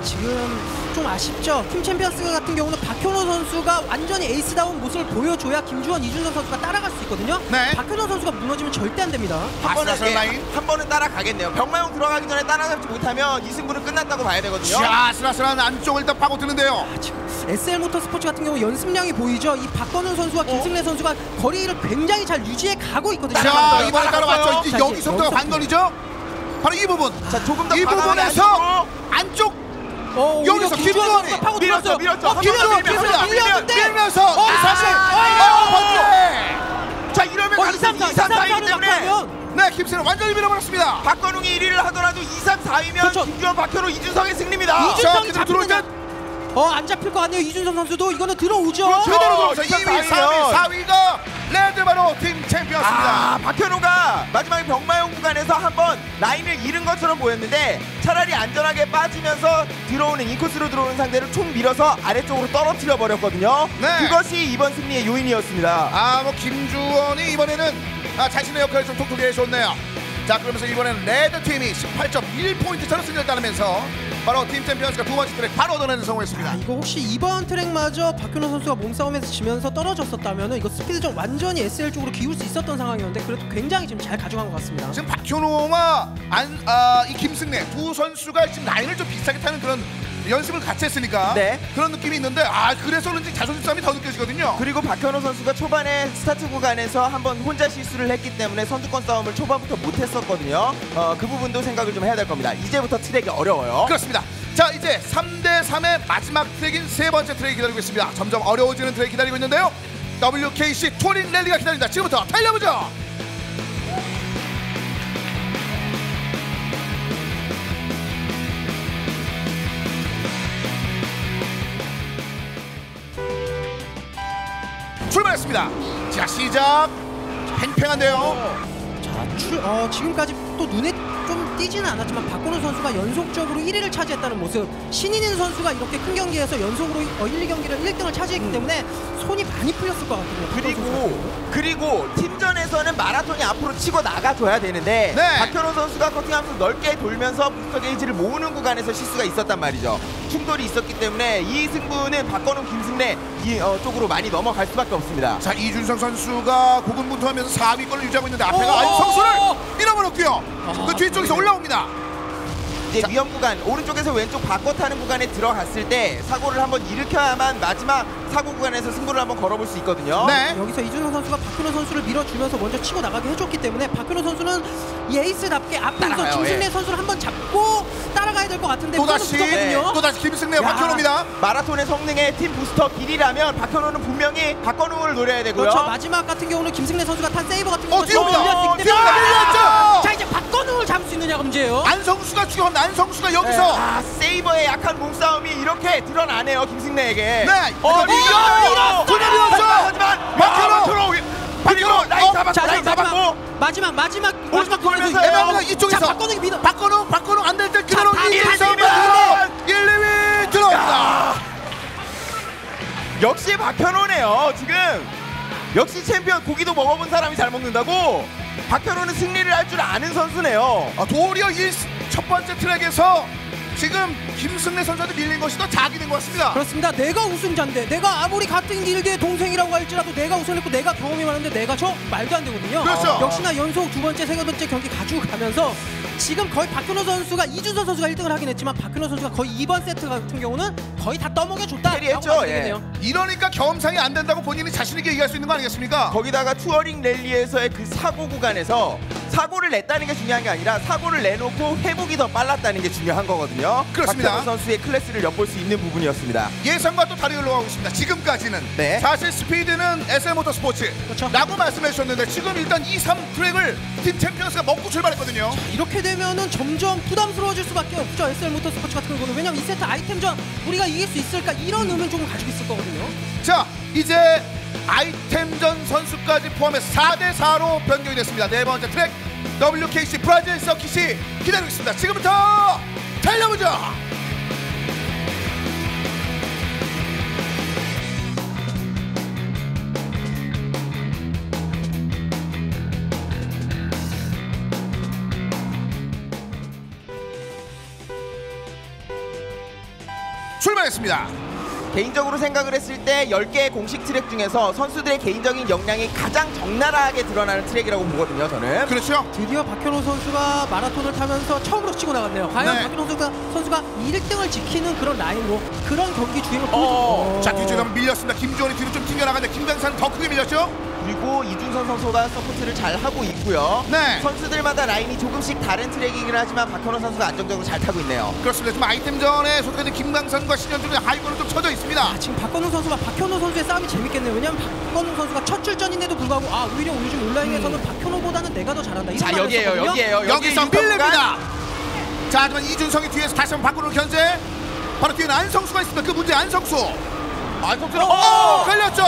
S12: 지금 좀 아쉽죠. 팀 챔피언스 같은 경우는 박현호 선수가 완전히 에이스다운 모습을 보여줘야 김주원, 이준석 선수가 따라갈 수 있거든요. 박현호 선수가 무너지면 절대 안 됩니다.
S11: 한 번은 따라가겠네요. 병마용 들어가기 전에 따라잡지 못하면 이 승부는 끝났다고 봐야 되거든요.
S10: 자, 아슬아슬한 안쪽을 일단 파고드는데요.
S12: SL 모터스포츠 같은 경우 연습량이 보이죠. 이 박건우 선수와 김승래 선수가 거리를 굉장히 잘 유지해 가고 있거든요.
S10: 자, 이번에 따라왔죠. 이제 여기서부터가 관건이죠. 바로 이 부분.
S11: 자, 조금 더
S10: 이 부분에서 안쪽 여기서 김주원이
S11: 밀었죠.
S10: 밀면서 사실 자, 이러면 가능성이 2, 3, 4이기 때문에 네, 김승래 완전히 밀어버렸습니다.
S11: 박건웅이 1위를 하더라도 2, 3, 4위면 김주원, 박현호, 이준성의 승리입니다.
S12: 이준성이 들어올 때 안 잡힐 것 같네요. 이준성 선수도 이거는 들어오죠.
S10: 그대로 들어오죠. 2위, 3위, 4위가 레드바로 팀 챔피언스입니다.
S11: 박현호가 마지막에 병마용 구간에서 한번 라인을 잃은 것처럼 보였는데 차라리 안전하게 빠지면서 들어오는 인코스로 들어오는 상대를 총 밀어서 아래쪽으로 떨어뜨려 버렸거든요. 그것이 이번 승리의 요인이었습니다.
S10: 뭐 김주원이 이번에는 자신의 역할을 좀 톡톡히 해줬네요. 자, 그러면서 이번에는 레드팀이 18.1포인트 차로 승리를 따르면서 바로 팀 챔피언스가 두 번째 트랙 바로 얻어내는 성공했습니다.
S12: 이거 혹시 이번 트랙마저 박현호 선수가 몸싸움에서 지면서 떨어졌었다면 이거 스피드전 완전히 SL 쪽으로 기울 수 있었던 상황이었는데 그래도 굉장히 지금 잘 가져간 것 같습니다.
S10: 지금 박현호와 이 김승래 두 선수가 지금 라인을 좀 비슷하게 타는 그런 연습을 같이 했으니까 그런 느낌이 있는데 그래서 그런지 자존심 싸움이 더 느껴지거든요.
S11: 그리고 박현호 선수가 초반에 스타트 구간에서 한번 혼자 실수를 했기 때문에 선두권 싸움을 초반부터 못했었거든요. 그 부분도 생각을 좀 해야 될 겁니다. 이제부터 트랙이 어려워요.
S10: 그렇습니다. 자, 이제 3대3의 마지막 트랙인 세 번째 트랙이 기다리고 있습니다. 점점 어려워지는 트랙이 기다리고 있는데요. WKC 투어링 랠리가 기다립니다. 지금부터 달려보죠. 출발했습니다. 자, 시작. 팽팽한데요.
S12: 자, 지금까지 또 눈에 좀 띄지는 않았지만 박건우 선수가 연속적으로 1위를 차지했다는 모습. 신인인 선수가 이렇게 큰 경기에서 연속으로 1, 2경기를 1등을 차지했기 때문에 손이 많이 풀렸을 것 같거든요.
S11: 그리고 팀전에서는 마라톤이 앞으로 치고 나가줘야 되는데 박현호 선수가 커팅하면서 넓게 돌면서 부스터 게이지를 모으는 구간에서 실수가 있었단 말이죠. 충돌이 있었기 때문에 이 승부는 박건우, 김승래 쪽으로 많이 넘어갈 수밖에 없습니다.
S10: 자, 이준성 선수가 고군분투하면서 4위권을 유지하고 있는데 앞에가 안성수를 밀어버렸고요. 그 뒤쪽에서 올라옵니다.
S11: 이제 위험 구간 오른쪽에서 왼쪽 바꿔 타는 구간에 들어갔을 때 사고를 한번 일으켜야만 마지막 사고 구간에서 승부를 한번 걸어볼 수 있거든요.
S12: 여기서 이준성 선수가 박현호 선수를 밀어주면서 먼저 치고 나가게 해줬기 때문에 박현호 선수는 이 에이스답게 앞에서
S11: 따라가요,
S12: 김승래
S11: 예.
S12: 선수를 한번 잡고 따라가야 될 것 같은데
S10: 또다시 김승래 박현호입니다.
S11: 마라톤의 성능의 팀 부스터 길이라면 박현호는 분명히 박건웅을 노려야 되고요.
S12: 그렇죠. 마지막 같은 경우는 김승래 선수가 탄 세이버 같은 경우는
S10: 뛰어옵니다.
S12: 밀렸기 때문에
S10: 뛰어옵니다.
S12: 자 이제 박건웅을 잡을 수 있느냐 문제예요.
S10: 안성수가 죽였는데 안성수가 여기서
S11: 세이버의 약한 몸싸움이 이렇게 드러나네요 김승래에게.
S10: 네.
S11: 밀었어.
S10: 하지만 박현호
S11: 라인 잡았고
S12: 마지막
S11: 돌면서
S10: 애매합니다. 이쪽에서
S12: 자, 박건웅이 밀어.
S10: 박건웅 안 될 때 그대로
S12: 자,
S10: 1, 2, 3, 1, 2위 들어갑니다.
S11: 역시 박현호네요. 지금 역시 챔피언 고기도 먹어본 사람이 잘 먹는다고. 박현호는 승리를 할 줄 아는 선수네요.
S10: 도리어 첫 번째 트랙에서 지금 김승래 선수한테 밀린 것이 더 작이 된 것 같습니다.
S12: 그렇습니다. 내가 우승자인데 내가 아무리 같은 길게 동생이라고 할지라도 내가 우승했고 내가 경험이 많은데 내가 저 말도 안 되거든요.
S10: 그렇죠.
S12: 역시나 연속 두 번째, 세 번째 경기 가지고 가면서 지금 거의 박현호 선수가 이준선 선수가 1등을 하긴 했지만 박현호 선수가 거의 이번 세트 같은 경우는 거의 다 떠먹여줬다.
S11: 캐리했죠.
S10: 이러니까 경험상이 안 된다고 본인이 자신 있게 얘기할 수 있는 거 아니겠습니까?
S11: 거기다가 투어링 랠리에서의 그 사고 구간에서 사고를 냈다는 게 중요한 게 아니라 사고를 내놓고 회복이 더 빨랐다는 게 중요한 거거든요.
S10: 그렇습니다.
S11: 박현호 선수의 클래스를 엿볼 수 있는 부분이었습니다.
S10: 예상과 또 다르게 흘러가고 있습니다. 지금까지는 사실 스피드는 SL모터스포츠 라고 말씀해 주셨는데 지금 일단 2, 3 트랙을 팀 챔피언스가 먹고 출발했거든요.
S12: 이렇게 되면은 점점 부담스러워질 수밖에 없죠. SL모터스포츠 같은 경우는. 왜냐면 2세트 아이템전 우리가 이길 수 있을까 이런 의문 조금 가지고 있을 거거든요.
S10: 자 이제 아이템전 선수까지 포함해서 4대4로 변경이 됐습니다. 네 번째 트랙 WKC 브라질 서킷이 기다리고 있습니다. 지금부터 달려보죠. 출발했습니다.
S11: 개인적으로 생각을 했을 때 10개의 공식 트랙 중에서 선수들의 개인적인 역량이 가장 적나라하게 드러나는 트랙이라고 보거든요. 저는.
S10: 그렇죠.
S12: 드디어 박현호 선수가 마라톤을 타면서 처음으로 치고 나갔네요. 과연 박현호 선수가 1등을 지키는 그런 라인으로 그런 경기 주행을 보여줬고.
S10: 자 뒤쪽에 한번 밀렸습니다. 김주원이 뒤로 좀 튕겨나가는데 김강산은 더 크게 밀렸죠.
S11: 그리고 이준선 선수가 서포트를 잘 하고 있고요. 선수들마다 라인이 조금씩 다른 트랙이긴 하지만 박현호 선수가 안정적으로 잘 타고 있네요.
S10: 그렇습니다. 지금 아이템전에 소속된 김강산과 신현준의 하위권은 좀 쳐져 있습니다.
S12: 지금 박건웅 선수가 박현호 선수의 싸움이 재밌겠네요. 왜냐하면 박건웅 선수가 첫 출전인데도 불구하고 오히려 요즘 온라인에서는 박현호보다는 내가 더 잘한다. 이런 말을 했거든요.
S10: 여기서 밀립니다. 자 하지만 이준성이 뒤에서 다시 한번 박건웅을 견제. 바로 뒤에는 안성수가 있습니다. 그 문제 안성수. 안성수는 걸렸죠.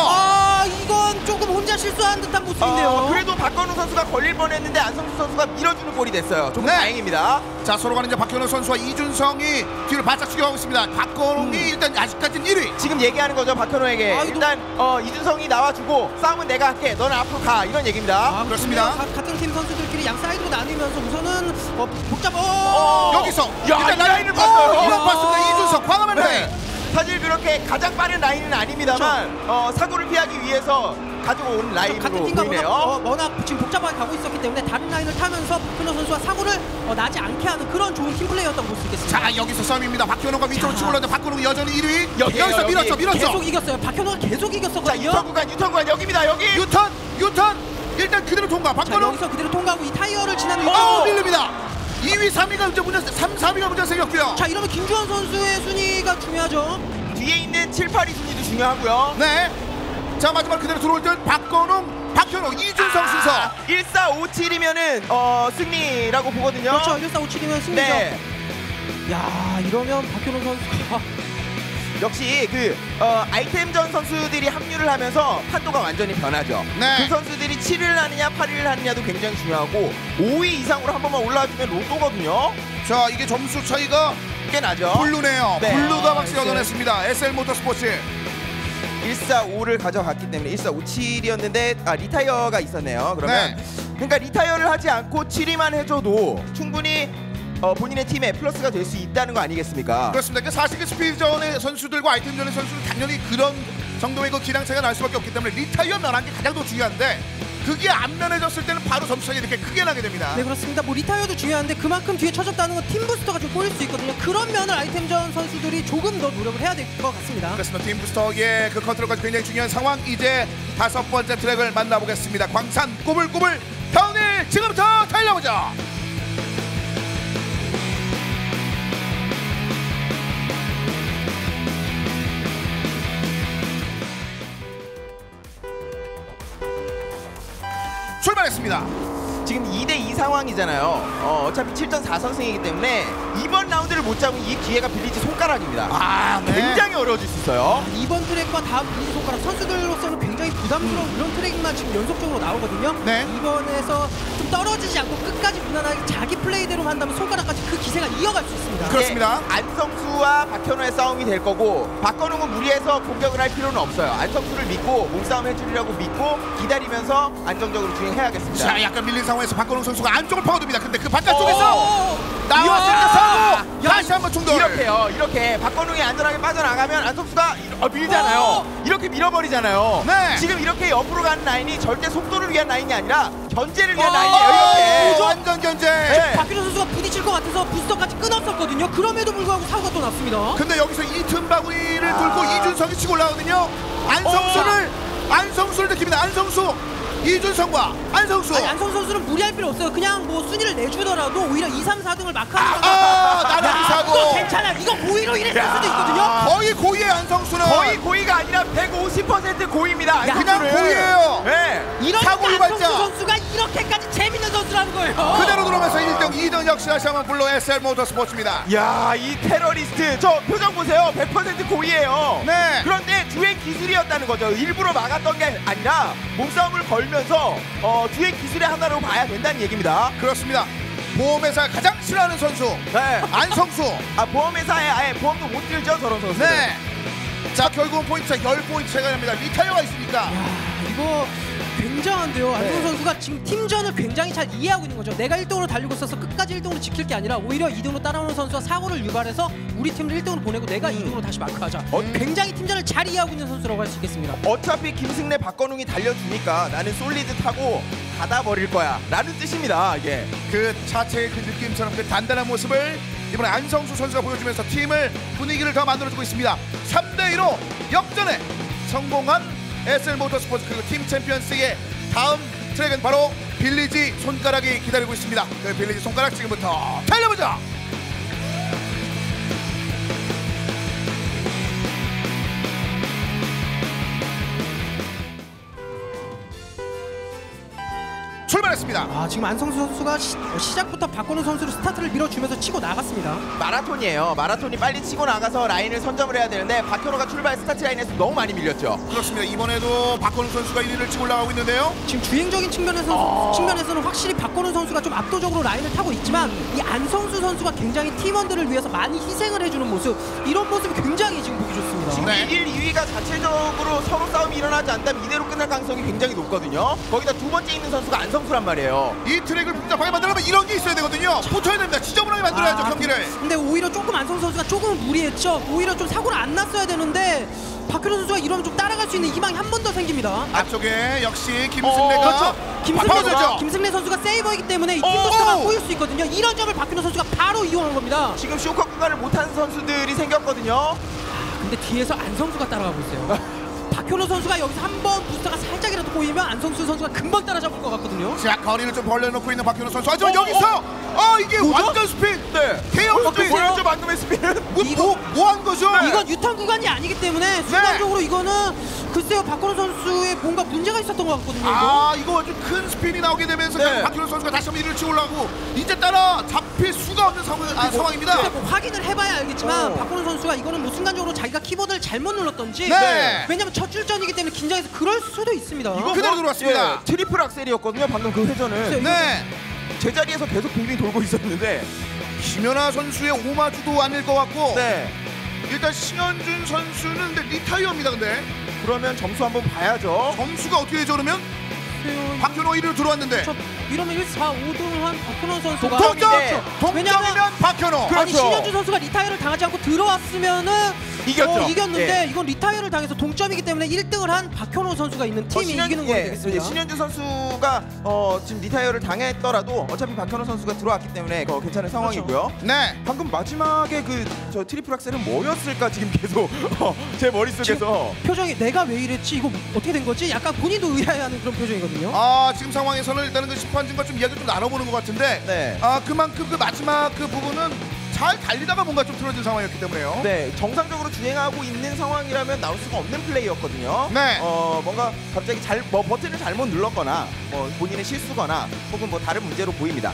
S12: 이건 조금 혼자 실수한 듯한 모습인데요.
S11: 그래도 박건웅 선수가 걸릴 뻔했는데 안성수 선수가 밀어주는 골이 됐어요. 조금 다행입니다.
S10: 자 서로 간에 이제 박현호 선수와 이준성이 뒤를 바짝 추격하고 있습니다. 박건웅이 일단 아직까지는 1위.
S11: 지금 얘기하는 거죠 박현호에게. 일단 이준성이 나와주고 싸움은 내가 할게. 너는 앞으로 가. 이런 얘기입니다.
S10: 그렇습니다.
S12: 같은 팀 선수들끼리 양 사이드로 나뉘면서 우선은 복잡.
S10: 여기서
S11: 이 라인을 봤어요.
S10: 이런 봤습니다. 이준성 광화문 라인.
S11: 사실 그렇게 가장 빠른 라인은 아닙니다만 사고를 피하기 위해서 가져온 라인으로
S12: 같은 팀과
S11: 보이네요.
S12: 워낙 지금 복잡하게 가고 있었기 때문에 다른 라인을 타면서 박현호 선수가 사고를 나지 않게 하는 그런 좋은 팀플레이였다고 볼 수 있겠습니다.
S10: 자 여기서 싸움입니다. 박현호가 위쪽으로 치고 올랐는데 박건웅이 여전히 1위. 여기서 밀었죠.
S12: 계속 이겼어요. 박현호가 계속 이겼었거든요.
S11: 자 유턴 구간 여기입니다. 여기.
S10: 유턴 일단 그대로 통과. 박건웅
S12: 여기서 그대로 통과하고 이 타이어를 지나는
S10: 밀립니다. 2위, 3위가 문제 3, 4위가 문제 생겼고요.
S12: 자 이러면 김주원 선수의 순위가 중요하죠.
S11: 뒤에 있는 7, 8위 순위도 중요하고요.
S10: 네. 자 마지막 그대로 들어올 때 박건웅, 박현호, 이준성 순서.
S11: 1457이면은 승리라고 보거든요.
S12: 그렇죠. 1457이면 승리죠.
S11: 네.
S12: 야 이러면 박현호 선수가
S11: 역시 아이템전 선수들이 합류를 하면서 판도가 완전히 변하죠. 그 선수들이 7위를 하느냐 8위를 하느냐도 굉장히 중요하고 5위 이상으로 한 번만 올라와주면 로또거든요.
S10: 자 이게 점수 차이가
S11: 꽤 나죠.
S10: 블루네요.
S11: 네.
S10: 블루가 확실히 얻어냈습니다. SL모터스포츠.
S11: 145를 가져갔기 때문에 1457이었는데 리타이어가 있었네요. 그러면 그러니까 리타이어를 하지 않고 7위만 해줘도 충분히 본인의 팀에 플러스가 될 수 있다는 거 아니겠습니까?
S10: 그렇습니다. 그러니까 사실 그 스피드전의 선수들과 아이템전의 선수는 당연히 그런 정도의 그 기량 차이가 날 수밖에 없기 때문에 리타이어 면한 게 가장 더 중요한데 그게 안면해졌을 때는 바로 점수차이 이렇게 크게 나게 됩니다.
S12: 네, 그렇습니다. 뭐 리타이어도 중요한데 그만큼 뒤에 쳐졌다는 건 팀 부스터가 좀 꼬일 수 있거든요. 그런 면을 아이템전 선수들이 조금 더 노력을 해야 될 것 같습니다.
S10: 그렇습니다. 팀 부스터의 그 컨트롤까지 굉장히 중요한 상황. 이제 5번째 트랙을 만나보겠습니다. 광산 꾸불꾸불 다운힐 지금부터 달려보죠. 출발했습니다.
S11: 지금 2대2 상황이잖아요. 어차피 7전 4선승이기 때문에 이번 라운드를 못 잡으면 이 기회가 빌리지 손가락입니다.
S10: 네.
S11: 굉장히 어려워질 수 있어요.
S12: 이번 트랙과 다음 빌리지 손가락 선수들로서는 굉장히 부담스러운 그런 트랙만 지금 연속적으로 나오거든요.
S10: 네.
S12: 이번에서 좀 떨어지지 않고 끝까지 무난하게 자기 플레이대로 한다면 손가락까지 그 기세가 이어갈 수 있습니다.
S10: 그렇습니다.
S11: 안성수와 박현우의 싸움이 될 거고 박건웅은 무리해서 공격을 할 필요는 없어요. 안성수를 믿고 몸싸움 해주려고 믿고 기다리면서 안정적으로 진행해야겠습니다.
S10: 자, 약간 밀린 상황에서 박건웅 선수가 안쪽을 파고듭니다. 근데 그 바깥쪽에서 나왔으니까 사고 다시 한번 충돌.
S11: 이렇게요. 이렇게 박건웅이 안전하게 빠져나가면 안성수가 밀잖아요. 이렇게 밀어버리잖아요.
S10: 네.
S11: 지금 이렇게 옆으로 가는 라인이 절대 속도를 위한 라인이 아니라 견제를 위한 라인이에요. 이렇게.
S10: 완전 견제.
S11: 네.
S12: 박규현 선수가 부딪힐 것 같아서 부스터까지 끊었었거든요. 그럼에도 불구하고 사고가 또 났습니다.
S10: 근데 여기서 이 틈바구니를 뚫고 이준석이 치고 올라오거든요. 안성수를 느낍니다. 안성수. 이준성과 안성수.
S12: 아니, 안성수 선수는 무리할 필요 없어요. 그냥 뭐 순위를 내주더라도 오히려 2, 3, 4등을 마크하는
S10: 나는 사고.
S12: 이거 괜찮아. 이거 고의로 이랬을 수도 있거든요.
S10: 거의 고의예요. 안성수는.
S11: 거의 고의가 아니라 150% 고의입니다.
S10: 그냥 고의예요.
S11: 네.
S12: 이런
S10: 사고
S12: 안성수
S10: 유발자.
S12: 선수가 이렇게까지 재밌는 선수라는 거예요.
S10: 그대로 들어오면서 1등, 2등 역시 다시 한번 불러 SL 모터스포츠입니다.
S11: 야, 이 테러리스트 저 표정 보세요. 100% 고의예요.
S10: 네.
S11: 그런데 주행 기술이었다는 거죠. 일부러 막았던 게 아니라 몸싸움을 걸면서 주행 기술의 하나로 봐야 된다는 얘기입니다.
S10: 그렇습니다. 보험회사 가장 싫어하는 선수.
S11: 네.
S10: 안성수.
S11: 보험회사에 아예 보험도 못 들죠, 저런 선수.
S10: 네. 자, 결국은 포인트 차 10포인트 차이가 납니다. 리타이어가 있으니까.
S12: 이거 굉장한데요. 안성수 선수가 지금 팀전을 굉장히 잘 이해하고 있는 거죠. 내가 1등으로 달리고 있어서 끝까지 1등으로 지킬 게 아니라 오히려 2등으로 따라오는 선수가 사고를 유발해서 우리 팀을 1등으로 보내고 내가 2등으로 다시 마크하자. 굉장히 팀전을 잘 이해하고 있는 선수라고 할 수 있겠습니다.
S11: 어차피 김승래, 박건웅이 달려주니까 나는 솔리드 타고 닫아버릴 거야 라는 뜻입니다. 이게
S10: 그 자체의 그 느낌처럼 그 단단한 모습을 이번에 안성수 선수가 보여주면서 팀을 분위기를 더 만들어주고 있습니다. 3대2로 역전에 성공한 SL 모터스포츠 그리고 팀 챔피언스의 다음 트랙은 바로 빌리지 손가락이 기다리고 있습니다. 그 빌리지 손가락 지금부터 달려보자. 출발했습니다.
S12: 지금 안성수 선수가 시작부터 박건우 선수를 스타트를 밀어주면서 치고 나갔습니다.
S11: 마라톤이에요. 마라톤이 빨리 치고 나가서 라인을 선점을 해야 되는데 박현호가 출발 스타트 라인에서 너무 많이 밀렸죠.
S10: 그렇습니다. 이번에도 박건우 선수가 1위를 치고 올라가고 있는데요.
S12: 지금 주행적인 측면에서는 확실히 박건우 선수가 좀 압도적으로 라인을 타고 있지만 이 안성수 선수가 굉장히 팀원들을 위해서 많이 희생을 해주는 모습, 이런 모습이 굉장히 지금 보기 좋습니다.
S11: 지금 1, 2위가 자체적으로 서로 싸움이 일어나지 않다면 이대로 끝날 가능성이 굉장히 높거든요. 거기다 두 번째 있는 선수가 안성수란 말이에요.
S10: 이 트랙을 복잡하게 만들려면 이런 게 있어야 되거든요. 붙어야 됩니다. 지저분하게 만들어야죠, 경기를.
S12: 근데 오히려 조금 안성수 선수가 조금 무리했죠. 오히려 좀 사고를 안 났어야 되는데 박현우 선수가 이러면 좀 따라갈 수 있는 희망이 한 번 더 생깁니다.
S10: 앞쪽에 역시 김승래가
S12: 그렇죠. 김승래 선수가 세이버이기 때문에 이 팀부스터가 꼬일 수 있거든요. 이런 점을 박현우 선수가 바로 이용한 겁니다.
S11: 지금 쇼컷 구간을 못하는 선수들이 생겼거든요.
S12: 근데 뒤에서 안성수가 따라가고 있어요. 박현우 선수가 여기서 한번 부스터가 살짝이라도 꼬이면 안성수 선수가 금방 따라잡을 것 같거든요.
S10: 자, 거리를 좀 벌려놓고 있는 박현우 선수. 하지만 여기서 이게
S12: 뭐죠?
S10: 완전 스핀. 네. 대형 스핀.
S11: 보여줘 방금의 스핀은.
S10: 뭐한 거죠?
S12: 이건 유턴 구간이 아니기 때문에 순간적으로 이거는 글쎄요, 박건우 선수의 뭔가 문제가 있었던 것 같거든요.
S10: 이거 아주 큰 스핀이 나오게 되면서 박현우 선수가 다시 한번 1위를 치고 올라가고 이제 따라 잡힐 수가 없는 상황입니다.
S12: 뭐 확인을 해봐야 알겠지만 박건우 선수가 이거는 뭐 순간적으로 자기가 키보드를 잘못 눌렀던지 왜냐면 첫 출전이기 때문에 긴장해서 그럴 수도 있습니다.
S11: 이거
S10: 그대로 들어왔습니다.
S11: 트리플 악셀이었거든요. 방금 그 회전은.
S10: 네.
S11: 제자리에서 계속 빙빙 돌고 있었는데
S10: 김연아 선수의 오마주도 아닐 것 같고 일단 신현준 선수는 근데 리타이어입니다. 근데
S11: 그러면 점수 한번 봐야죠.
S10: 점수가 어떻게 되죠? 그러면 박현호 1위로 들어왔는데
S12: 이러면 1, 4, 5등을 한 박현호 선수가
S10: 동점이면 박현호.
S12: 아니 신현준 선수가 리타이어를 당하지 않고 들어왔으면은
S11: 이겼죠.
S12: 이겼는데 이건 리타이어를 당해서 동점이기 때문에 1등을 한 박현호 선수가 있는 팀이 이기는 거가 되겠습니다.
S11: 신현주 선수가 지금 리타이어를 당했더라도 어차피 박현호 선수가 들어왔기 때문에 괜찮은 상황이고요.
S10: 네.
S11: 방금 마지막에 저 트리플 악셀은 뭐였을까 지금 계속 제 머릿속에서
S12: 표정이 내가 왜 이랬지? 이거 어떻게 된 거지? 약간 본인도 의아해하는 그런 표정이거든요.
S10: 지금 상황에서는 일단은 그 심판진과 좀 이야기를 좀 나눠보는 것 같은데
S11: 네.
S10: 그만큼 그 마지막 그 부분은 잘 달리다가 뭔가 좀 틀어진 상황이었기 때문에요.
S11: 네, 정상적으로 주행하고 있는 상황이라면 나올 수가 없는 플레이였거든요.
S10: 네.
S11: 뭔가 갑자기 버튼을 잘못 눌렀거나 본인의 실수거나 혹은 다른 문제로 보입니다.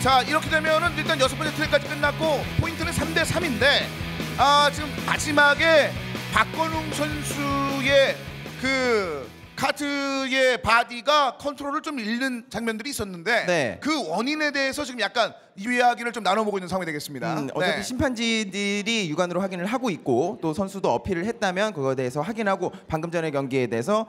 S10: 자, 이렇게 되면은 일단 6번째 트랙까지 끝났고 포인트는 3대 3인데 지금 마지막에 박건웅 선수의 그 카트의 바디가 컨트롤을 좀 잃는 장면들이 있었는데
S11: 네.
S10: 그 원인에 대해서 지금 약간 이야기를 좀 나눠보고 있는 상황이 되겠습니다.
S11: 어차피
S10: 네.
S11: 심판진들이 육안으로 확인을 하고 있고 또 선수도 어필을 했다면 그거에 대해서 확인하고 방금 전의 경기에 대해서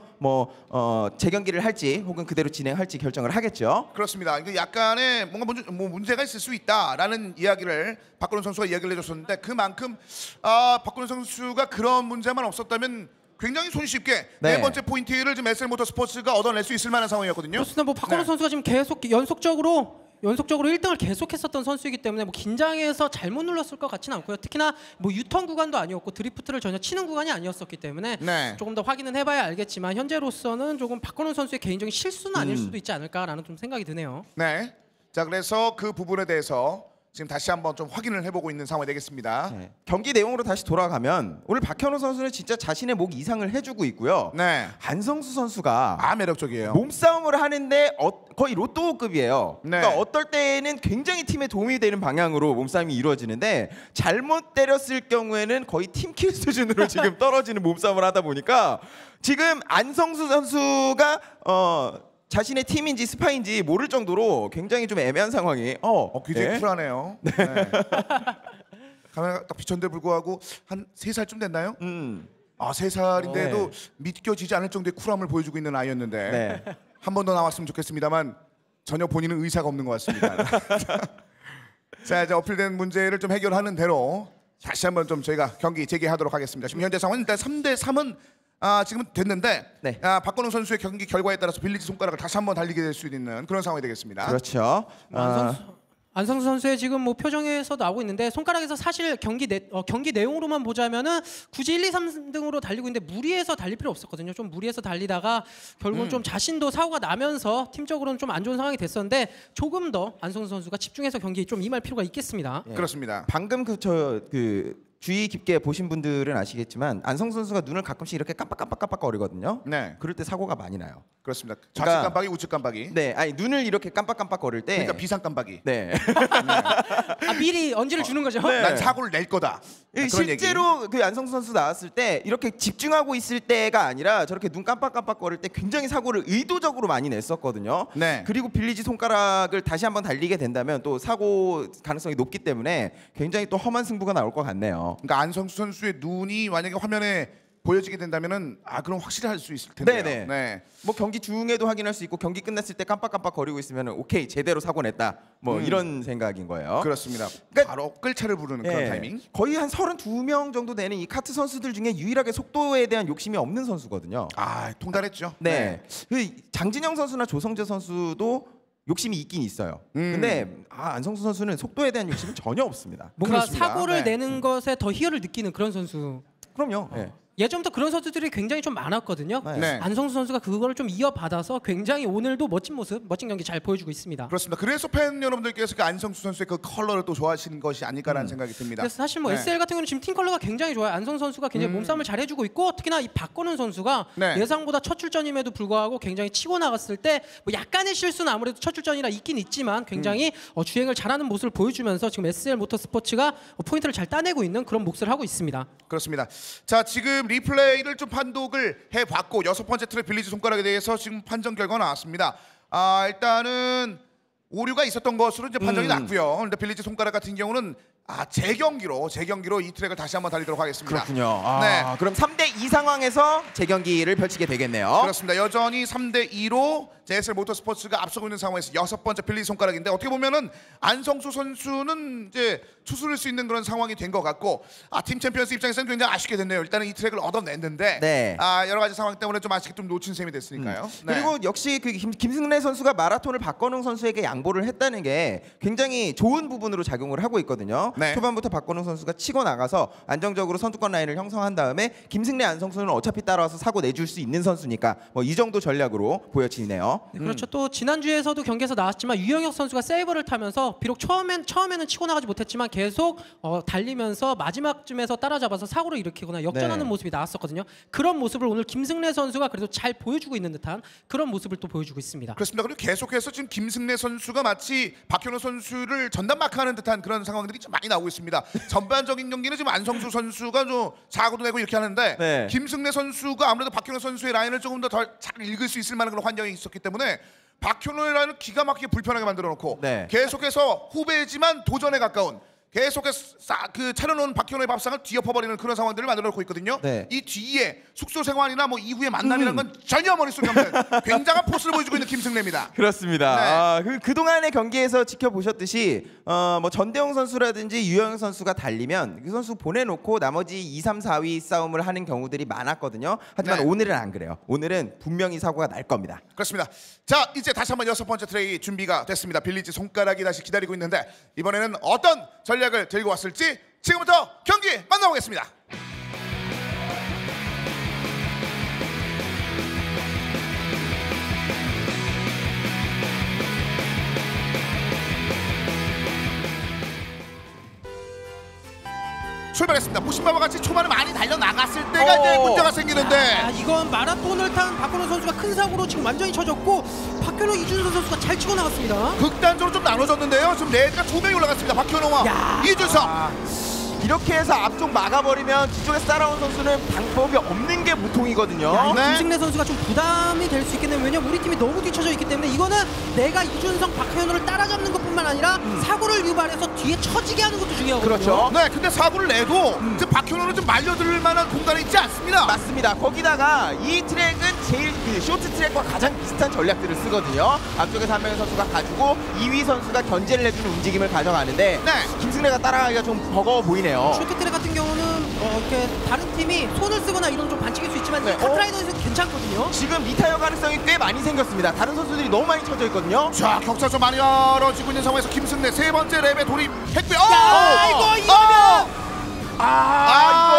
S11: 재경기를 할지 혹은 그대로 진행할지 결정을 하겠죠.
S10: 그렇습니다. 이게 약간의 뭔가 문제가 있을 수 있다라는 이야기를 박건웅 선수가 이야기를 해줬었는데 그만큼 박건웅 선수가 그런 문제만 없었다면 굉장히 손쉽게 네 번째 포인트를 지금 SL 모터스포츠가 얻어낼 수 있을 만한 상황이었거든요.
S12: 그렇습니다. 박건웅 선수가 지금 계속 연속적으로 1등을 계속했었던 선수이기 때문에 긴장해서 잘못 눌렀을 것 같지는 않고요. 특히나 유턴 구간도 아니었고 드리프트를 전혀 치는 구간이 아니었었기 때문에 조금 더 확인은 해봐야 알겠지만 현재로서는 조금 박건웅 선수의 개인적인 실수는 아닐 수도 있지 않을까라는 좀 생각이 드네요.
S10: 네. 자, 그래서 그 부분에 대해서 지금 다시 한번 좀 확인을 해보고 있는 상황이 되겠습니다.
S11: 네. 경기 내용으로 다시 돌아가면 오늘 박현호 선수는 진짜 자신의 목 이상을 해주고 있고요.
S10: 네.
S11: 안성수 선수가
S10: 매력적이에요.
S11: 몸싸움을 하는데 거의 로또급이에요.
S10: 네.
S11: 그러니까 어떨 때는 굉장히 팀에 도움이 되는 방향으로 몸싸움이 이루어지는데 잘못 때렸을 경우에는 거의 팀킬 수준으로 지금 떨어지는 몸싸움을 하다 보니까 지금 안성수 선수가 자신의 팀인지 스파인지 모를 정도로 굉장히 좀 애매한 상황이
S10: 굉장히 쿨하네요. 네. 카메라가 딱 비쳤는데 불구하고 한 3살쯤 됐나요? 3살인데도 믿겨지지 않을 정도의 쿨함을 보여주고 있는 아이였는데 한 번 더 나왔으면 좋겠습니다만 전혀 본인은 의사가 없는 것 같습니다. 자, 이제 어필된 문제를 좀 해결하는 대로 다시 한번 좀 저희가 경기 재개하도록 하겠습니다. 지금 현재 상황은 일단 3대 3은 지금 됐는데 박건웅 선수의 경기 결과에 따라서 빌리지 손가락을 다시 한번 달리게 될 수 있는 그런 상황이 되겠습니다.
S11: 그렇죠.
S12: 안성수 선수의 지금 표정에서 나오고 있는데 손가락에서 사실 경기 내용으로만 보자면은 굳이 1, 2, 3등으로 달리고 있는데 무리해서 달릴 필요 없었거든요. 좀 무리해서 달리다가 결국은 좀 자신도 사고가 나면서 팀적으로는 좀 안 좋은 상황이 됐었는데 조금 더 안성수 선수가 집중해서 경기에 좀 임할 필요가 있겠습니다.
S10: 그렇습니다.
S11: 방금 주의 깊게 보신 분들은 아시겠지만 안성수 선수가 눈을 가끔씩 이렇게 깜빡거리거든요.
S10: 네.
S11: 그럴 때 사고가 많이 나요.
S10: 그렇습니다. 좌측 깜빡이, 우측 깜빡이.
S11: 네, 아니 눈을 이렇게 깜빡거릴 때.
S10: 그러니까 비상 깜빡이.
S11: 네.
S12: 미리 언지를 주는 거죠.
S11: 네.
S10: 난 사고를 낼 거다.
S11: 실제로 그 안성수 선수 나왔을 때 이렇게 집중하고 있을 때가 아니라 저렇게 눈 깜빡거릴 때 굉장히 사고를 의도적으로 많이 냈었거든요.
S10: 네.
S11: 그리고 빌리지 손가락을 다시 한번 달리게 된다면 또 사고 가능성이 높기 때문에 굉장히 또 험한 승부가 나올 것 같네요.
S10: 그러니까 안성수 선수의 눈이 만약에 화면에 보여지게 된다면은 그럼 확실히 할 수 있을 텐데요.
S11: 네네.
S10: 네.
S11: 경기 중에도 확인할 수 있고 경기 끝났을 때 깜빡거리고 있으면 오케이 제대로 사고 냈다. 이런 생각인 거예요.
S10: 그렇습니다.
S11: 그러니까,
S10: 바로 끌차를 부르는 그런 타이밍.
S11: 거의 한 32명 정도 되는 이 카트 선수들 중에 유일하게 속도에 대한 욕심이 없는 선수거든요.
S10: 통달했죠.
S11: 네. 장진영 선수나 조성재 선수도 욕심이 있긴 있어요. 근데 안성수 선수는 속도에 대한 욕심은 전혀 없습니다.
S12: 뭔가 사고를 내는 것에 더 희열을 느끼는 그런 선수.
S11: 그럼요.
S12: 예전부터 그런 선수들이 굉장히 좀 많았거든요.
S10: 네.
S12: 안성수 선수가 그거를 좀 이어받아서 굉장히 오늘도 멋진 모습, 멋진 경기 잘 보여주고 있습니다.
S10: 그렇습니다. 그래서 팬 여러분들께서 그 안성수 선수의 그 컬러를 또 좋아하시는 것이 아닐까라는 생각이 듭니다.
S12: 그래서 사실 SL 같은 경우는 지금 팀 컬러가 굉장히 좋아요. 안성수 선수가 굉장히 몸싸움을 잘 해주고 있고 특히나 이 박건웅 선수가 예상보다 첫 출전임에도 불구하고 굉장히 치고 나갔을 때 약간의 실수는 아무래도 첫 출전이라 있긴 있지만 굉장히 주행을 잘하는 모습을 보여주면서 지금 SL 모터스포츠가 포인트를 잘 따내고 있는 그런 몫을 하고 있습니다.
S10: 그렇습니다. 자, 지금 리플레이를 좀 판독을 해봤고 6번째 트랙 빌리지 손가락에 대해서 지금 판정 결과가 나왔습니다. 일단은 오류가 있었던 것으로 이제 판정이 났고요. 그런데 빌리지 손가락 같은 경우는 재경기로 이 트랙을 다시 한번 달리도록 하겠습니다.
S11: 그렇군요.
S10: 네.
S11: 그럼 3대2 상황에서 재경기를 펼치게 되겠네요.
S10: 그렇습니다. 여전히 3대2로 JSL 모터스포츠가 앞서고 있는 상황에서 6번째 빌리 손가락인데 어떻게 보면은 안성수 선수는 이제 추스를 수 있는 그런 상황이 된 것 같고 팀 챔피언스 입장에서는 굉장히 아쉽게 됐네요. 일단은 이 트랙을 얻어냈는데
S11: 네.
S10: 여러 가지 상황 때문에 좀 아쉽게 좀 놓친 셈이 됐으니까요. 네.
S11: 그리고 역시 그 김승래 선수가 마라톤을 박건웅 선수에게 양보를 했다는 게 굉장히 좋은 부분으로 작용을 하고 있거든요.
S10: 네.
S11: 초반부터 박건웅 선수가 치고 나가서 안정적으로 선두권 라인을 형성한 다음에 김승래 안성수는 어차피 따라와서 사고 내줄 수 있는 선수니까 뭐 이 정도 전략으로 보여지네요.
S12: 네, 그렇죠. 또 지난주에서도 경기에서 나왔지만 유영혁 선수가 세이버를 타면서 비록 처음에는 치고 나가지 못했지만 계속 달리면서 마지막쯤에서 따라잡아서 사고를 일으키거나 역전하는
S11: 네.
S12: 모습이 나왔었거든요. 그런 모습을 오늘 김승래 선수가 그래도 잘 보여주고 있는 듯한 그런 모습을 또 보여주고 있습니다.
S10: 그렇습니다. 그리고 계속해서 지금 김승래 선수가 마치 박현우 선수를 전담 마크하는 듯한 그런 상황들이 좀 많이 나오고 있습니다. 전반적인 경기는 지금 안성수 선수가 좀 사고도 내고 이렇게 하는데
S11: 네.
S10: 김승래 선수가 아무래도 박현우 선수의 라인을 조금 더 잘 읽을 수 있을 만한 그런 환경이 있었기 때문에 박현우의 라인을 기가 막히게 불편하게 만들어 놓고
S11: 네.
S10: 계속해서 후배지만 도전에 가까운 계속해서 차려놓은 박현우의 밥상을 뒤엎어버리는 그런 상황들을 만들어 놓고 있거든요.
S11: 네.
S10: 이 뒤에 숙소 생활이나 뭐 이후의 만남이라는 건 전혀 머릿속에 없는 굉장한 포스를 보여주고 있는 김승래입니다.
S11: 그렇습니다. 그동안의 경기에서 지켜보셨듯이 뭐 전대웅 선수라든지 유영혁 선수가 달리면 그 선수 보내놓고 나머지 2, 3, 4위 싸움을 하는 경우들이 많았거든요. 하지만
S10: 네.
S11: 오늘은 안 그래요. 오늘은 분명히 사고가 날 겁니다.
S10: 그렇습니다. 자, 이제 다시 한번 6번째 트랙이 준비가 됐습니다. 빌리지 손가락이 다시 기다리고 있는데 이번에는 어떤 전략을 들고 왔을지 지금부터 경기 만나보겠습니다. 출발했습니다. 보신 바와 같이 초반에 많이 달려나갔을 때가 이제 문제가 생기는데
S12: 이건 마라톤을 탄 박건우 선수가 큰 사고로 지금 완전히 쳐졌고 박현우 이준석 선수가 잘 치고 나갔습니다.
S10: 극단적으로 좀 나눠졌는데요. 지금 레드가 2명이 올라갔습니다. 박현우와 이준석.
S11: 이렇게 해서 앞쪽 막아버리면 뒤쪽에서 따라온 선수는 방법이 없는 게 보통이거든요.
S12: 김승래 선수가 좀 부담이 될 수 있겠네요. 왜냐면 우리 팀이 너무 뒤쳐져 있기 때문에 이거는 내가 이준석, 박현우를 따라잡는 것뿐만 아니라 사고를 유발해서 뒤에 처지게 하는 것도 중요하거든요.
S11: 그렇죠.
S10: 네, 근데 사고를 내도 지금 박현우는 좀 말려들 만한 공간이 있지 않습니다.
S11: 맞습니다. 거기다가 이 트랙은 제일 쇼트 트랙과 가장 비슷한 전략들을 쓰거든요. 앞쪽에서 한 명의 선수가 가지고 2위 선수가 견제를 해주는 움직임을 가져가는데 김승래가 따라가기가 좀 버거워 보이네요.
S12: 쇼트트랙 같은 경우는 이렇게 다른 팀이 손을 쓰거나 이런 좀 반칙일 수 있지만 카트라이더에서 괜찮거든요.
S11: 지금 리타이어 가능성이 꽤 많이 생겼습니다. 다른 선수들이 너무 많이 쳐져 있거든요.
S10: 자, 격차 좀 많이 벌어지고 있는 상황에서 김승래 3번째 랩에 돌입했고요.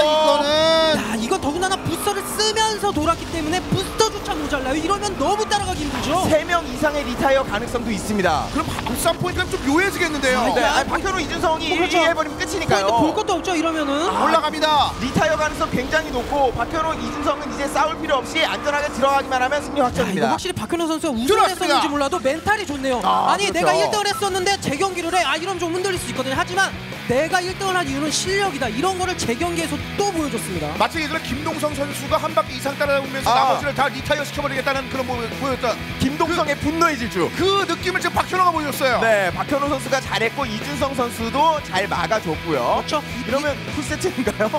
S12: 이거는 이건 더군다나 부스터를 쓰면서 돌았기 때문에 부스터조차 모자라요. 이러면 너무 따라가기 힘들죠.
S11: 3명 이상의 리타이어 가능성도 있습니다.
S10: 그럼 앞선 포인트가 좀 묘해지겠는데요.
S11: 박현우 이준성이
S12: 그렇죠.
S11: 1위 해버리면 끝이니까요.
S12: 포인트 볼 것도 없죠. 이러면은
S10: 올라갑니다.
S11: 리타이어 가능성 굉장히 높고 박현우 이준성은 이제 싸울 필요 없이 안전하게 들어가기만 하면 승리 확정입니다.
S12: 확실히 박현우 선수가 우승을 했었는지 몰라도 멘탈이 좋네요. 아니
S11: 그렇죠.
S12: 내가 1등을 했었는데 재경기를 해. 이러면 좀 흔들릴 수 있거든요. 하지만 내가 1등을 한 이유는 실력이다. 이런 거를 재경기에서 또 보여줬습니다.
S10: 마치 예전에 김동성 선수가 한 바퀴 이상 따라오면서 나머지를 다 리타이어 시켜버리겠다는 그런 보였던
S11: 김동성의 분노의 질주.
S10: 그 느낌을 지금 박현우가 보여줬어요.
S11: 네, 박현우 선수가 잘했고 이준성 선수도 잘 막아줬고요.
S12: 그렇죠.
S11: 이러면 풀세트인가요?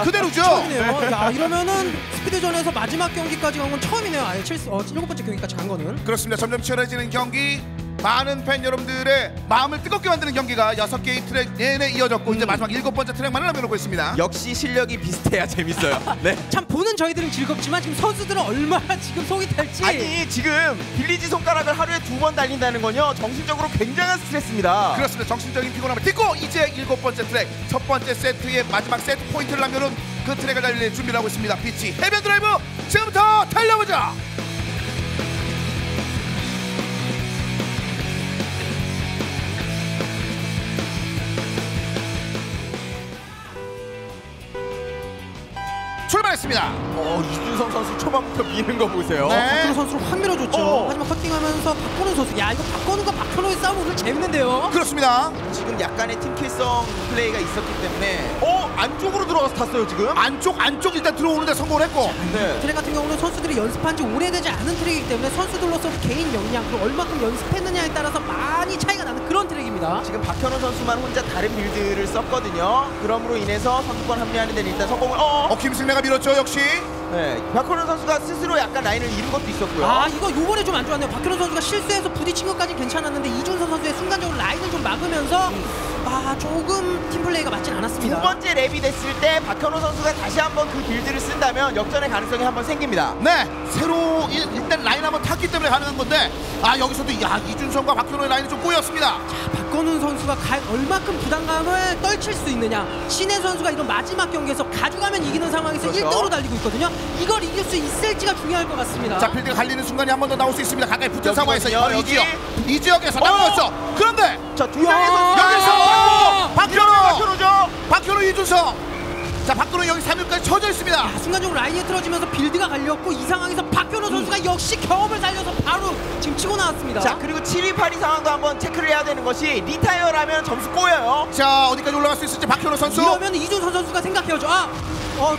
S10: 그대로죠.
S12: 처음이네요. 이러면은 스피드전에서 마지막 경기까지 간 건 처음이네요. 아예 7번째 경기까지 간 거는.
S10: 그렇습니다. 점점 치열해지는 경기. 많은 팬 여러분들의 마음을 뜨겁게 만드는 경기가 6개의 트랙 내내 이어졌고 이제 마지막 7번째 트랙만을 남겨놓고 있습니다.
S11: 역시 실력이 비슷해야 재밌어요. 네.
S12: 참 보는 저희들은 즐겁지만 지금 선수들은 얼마나 지금 속이 탈지.
S11: 아니 지금 빌리지 손가락을 하루에 2번 달린다는 건요 정신적으로 굉장한 스트레스입니다.
S10: 그렇습니다. 정신적인 피곤함을 딛고 이제 7번째 트랙 첫 번째 세트의 마지막 세트 포인트를 남겨놓은 그 트랙을 달릴 준비를 하고 있습니다. 비치 해변 드라이브 지금부터 달려보자. 출발했습니다.
S11: 이준성 선수 초반부터 미는 거 보세요.
S12: 박현우 선수를 확 밀어줬죠. 하지만 커팅하면서 박건우 선수. 이거 박건우가 박현우의 싸움 오늘 재밌는데요.
S10: 그렇습니다.
S11: 지금 약간의 팀킬성 플레이가 있었기 때문에 안쪽으로 들어가서 탔어요 지금.
S10: 안쪽 일단 들어오는데 성공을 했고.
S12: 트랙 같은 경우는 선수들이 연습한 지 오래되지 않은 트랙이기 때문에 선수들로서 개인 역량 그리고 얼마큼 연습했느냐에 따라서 많이 차이가 나는 그런 그런 트랙입니다.
S11: 지금 박현호 선수만 혼자 다른 빌드를 썼거든요. 그럼으로 인해서 선두권 합류하는 데는 일단 성공을
S10: 김승래가 밀었죠 역시.
S11: 네, 박현호 선수가 스스로 약간 라인을 잃은 것도 있었고요.
S12: 아 이거 요번에 좀 안 좋았네요. 박현호 선수가 실수해서 부딪힌 것까지는 괜찮았는데 이준선 선수의 순간적으로 라인을 좀 막으면서 조금 팀플레이가 맞진 않았습니다.
S11: 두 번째 랩이 됐을 때 박현호 선수가 다시 한번 그 빌드를 쓴다면 역전의 가능성이 한번 생깁니다.
S10: 네, 새로 일단 라인 한번 탔기 때문에 가능한 건데 여기서도 이준선과 박현호의 라인이 좀 꼬였습니다.
S12: 자, 박건우 선수가 얼마큼 부담감을 떨칠 수 있느냐. 신혜 선수가 이런 마지막 경기에서 가져가면 이기는 상황에서
S11: 그렇죠.
S12: 1등으로 달리고 있거든요. 이걸 이길 수 있을지가 중요할 것 같습니다.
S10: 자, 필드가 갈리는 순간이 한 번 더 나올 수 있습니다. 가까이 붙은 상황에서
S11: 여기.
S10: 이 지역에서 나왔죠. 그런데
S11: 두 명의 선수
S10: 여기서
S11: 박현호죠.
S10: 박현호 이준성. 자, 박근호 여기 3위까지 쳐져 있습니다.
S12: 순간적으로 라인이 틀어지면서 빌드가 갈렸고 이 상황에서 박현호 선수가 역시 경험을 살려서 바로 지금 치고 나왔습니다.
S11: 자, 그리고 7위, 8위 상황도 한번 체크를 해야 되는 것이 리타이어라면 점수 꼬여요.
S10: 자, 어디까지 올라갈 수 있을지 박현호 선수.
S12: 이러면 이준선 선수가 생각해야죠.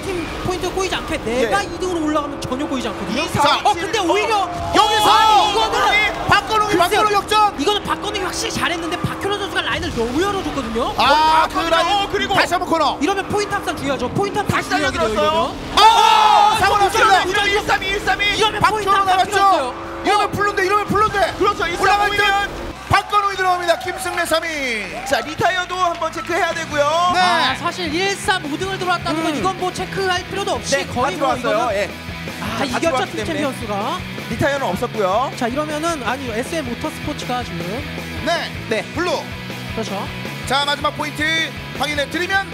S12: 팀 포인트 꼬이지 않게 내가 2등으로 올라가면 전혀 꼬이지 않거든요. 근데 오히려
S10: 여기서
S12: 이거는
S10: 박건웅이 역전.
S12: 이거는 박건웅이 확실히 잘했는데 박현호 선수가 라인을 너무 열어줬거든요.
S10: 그 라인
S11: 그리고
S10: 다시 한번 코너.
S12: 이러면 포인트 합산 중요하죠. 포인트 합산
S11: 다시 달려들었어요.
S10: 사고 났습니다.
S11: 132.
S12: 이러면 포인트 합산
S10: 나갔죠. 이러면 불른데.
S11: 그렇죠.
S10: 올라갈 때 박건웅이 들어갑니다. 김승래 3위.
S11: 자, 리타이어도 한번 체크해야 되고요.
S10: 네.
S12: 사실 1, 3, 5등을 들어왔다는 건 이건 뭐 체크할 필요도 없이 거의
S11: 다 들어왔어요. 예.
S12: 이겼죠. 팀 챔피언스가.
S11: 리타이어는 없었고요.
S12: 자, 이러면은 SM 모터스포츠가 지금
S10: 네. 블루.
S12: 그렇죠.
S10: 자, 마지막 포인트 확인해 드리면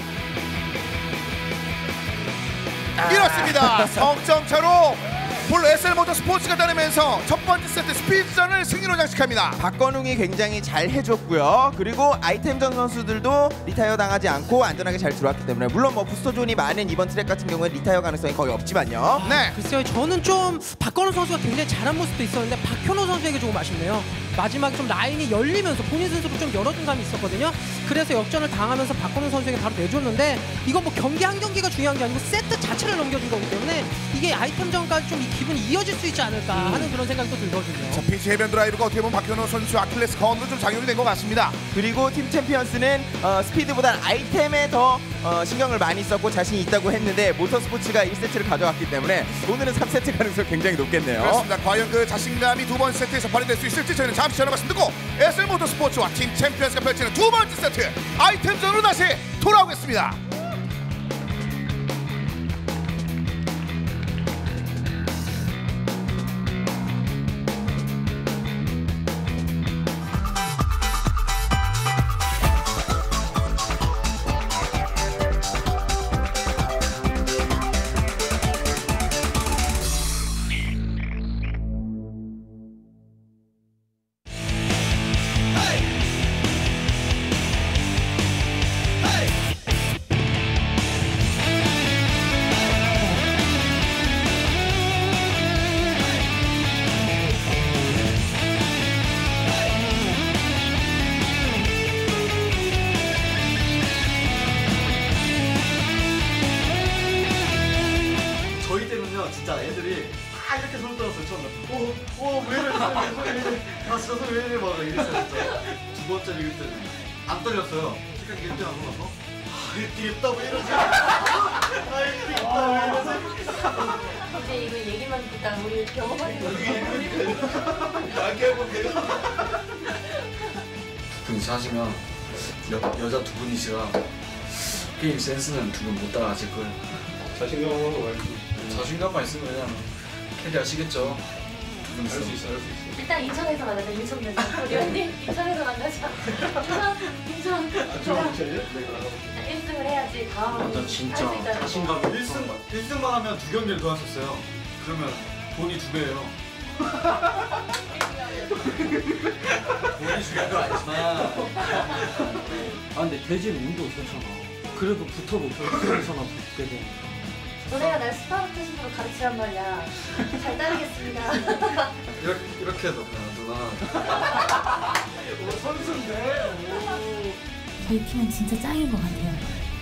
S10: 이렇습니다. 석점차로 볼로 SL 모터스포츠가 따내면서 첫 번째 세트 스피드전을 승리로 장식합니다.
S11: 박건웅이 굉장히 잘 해줬고요. 그리고 아이템전 선수들도 리타이어 당하지 않고 안전하게 잘 들어왔기 때문에 물론 뭐 부스터존이 많은 이번 트랙 같은 경우에 리타이어 가능성이 거의 없지만요.
S10: 네.
S12: 글쎄요, 저는 좀 박건우 선수가 굉장히 잘한 모습도 있었는데 박현호 선수에게 조금 아쉽네요. 마지막에 좀 라인이 열리면서 본인 스스로 좀 열어준 감이 있었거든요. 그래서 역전을 당하면서 박건우 선수에게 바로 내줬는데 이건 뭐 경기 한 경기가 중요한 게 아니고 세트 자체를 넘겨준 거기 때문에 이게 아이템전까지 좀 이 기분이 이어질 수 있지 않을까 하는 그런 생각도 들거든요.
S10: 자, 피치 해변 드라이브가 어떻게 보면 박현호 선수 아킬레스 건으로 좀 작용이 된 것 같습니다.
S11: 그리고 팀 챔피언스는 스피드보다 아이템에 더 신경을 많이 썼고 자신이 있다고 했는데 모터스포츠가 1세트를 가져왔기 때문에 오늘은 3세트 가능성이 굉장히 높겠네요.
S10: 그렇습니다. 과연 그 자신감이 두 번째 세트에서 발휘될 수 있을지 저희는 잠시 전화 말씀 듣고 SL 모터스포츠와 팀 챔피언스가 펼치는 두 번째 세트 아이템전으로 다시 돌아오겠습니다.
S6: 저희 때는요 진짜 애들이 다 이렇게 손 떨었어요 처음에. 왜 이래 진짜 왜 이래 막 이랬어요 진짜. 두 번째 리그 때는 안 떨렸어요. 시간 1등 하고 나서 이랬다 왜 이러지? 이랬다 왜 이러지?
S15: 이제 이거 얘기만 듣다 우리 경험하는 거.
S1: 두 분이서 하시면 여자 두 분이시라 게임 센스는 두 분 못 따라가실 거예요.
S13: 자신감으로 말지.
S1: 자신감만 있으면 그냥 캐리 하시겠죠. 두 분이서.
S13: 할수 있어.
S15: 일단 인천에서 만나자. 인천에서. 우리 언니 인천에서 만나자. 인천. 1등을 해야지 다음은
S6: 진짜
S15: 할수 있다는
S6: 자신감.
S15: 거.
S6: 1등만 하면 2경기를 더 하셨어요. 그러면 돈이 2배예요. 돈이 중요한 건 아니지만.
S8: 근데 대진 운도 좋잖아. 그래도 붙어도 결승에서나 붙게 되니까.
S15: 너네가 날 스파르타식으로 가르치란 말이야. 잘 따르겠습니다.
S1: 이렇게 해도 누나.
S6: 선수인데.
S17: 저희 팀은 진짜 짱인 것 같아요.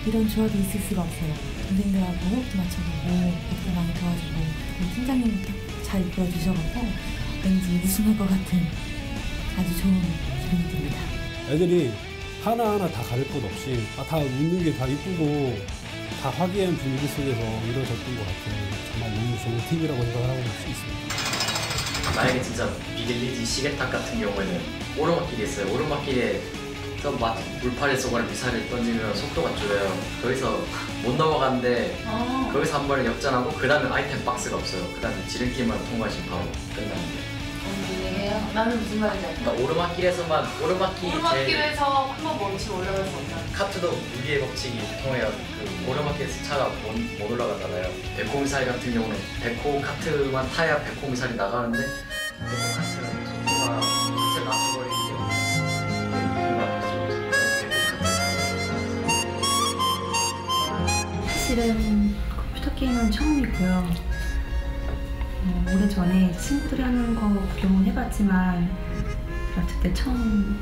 S17: 이런 조합이 있을 수가 없어요. 동생들하고 호흡도 맞춰보고 백도 많이 도와주고 그리고 팀장님도 잘 이끌어주셔서 왠지 우승할 것 같은 아주 좋은 기분이 듭니다.
S13: 애들이 하나하나 다 가릴 것 없이 다 웃는 게 다 이쁘고 다 화기애애한 분위기 속에서 이루어졌던 것 같아요. 정말 너무 좋은 팀이라고 생각하고 있습니다.
S18: 만약에 진짜 미겔리지 시계탑 같은 경우에는 오르막길이 있어요. 오르막길에서 막 물파리 쏘거나 미사일을 던지면 속도가 줄어요. 거기서 못 넘어가는데 거기서 한 번에 역전하고 그 다음에 아이템 박스가 없어요. 그 다음에 지름길만 통과하시면 바로 끝나는데.
S15: 이해해요? 나는 무슨 말인지 알까?
S18: 그러니까 오르막길에서만
S15: 오르막길에서 한번 멈추 올라갈 수 없잖아.
S18: 카트도 무리의 법칙이 통해요. 그 오르막길에서 차가 못 올라가잖아요. 백호 미사일 같은 경우는 백호 카트만 타야 백호 미사일이 나가는데 백호 카트는 속도가 카트를 낮춰버리기 때문에
S17: 사실은 컴퓨터 게임은 처음이고요. 오래전에 친구들이 하는 거 구경은 해봤지만 드라프트 때 처음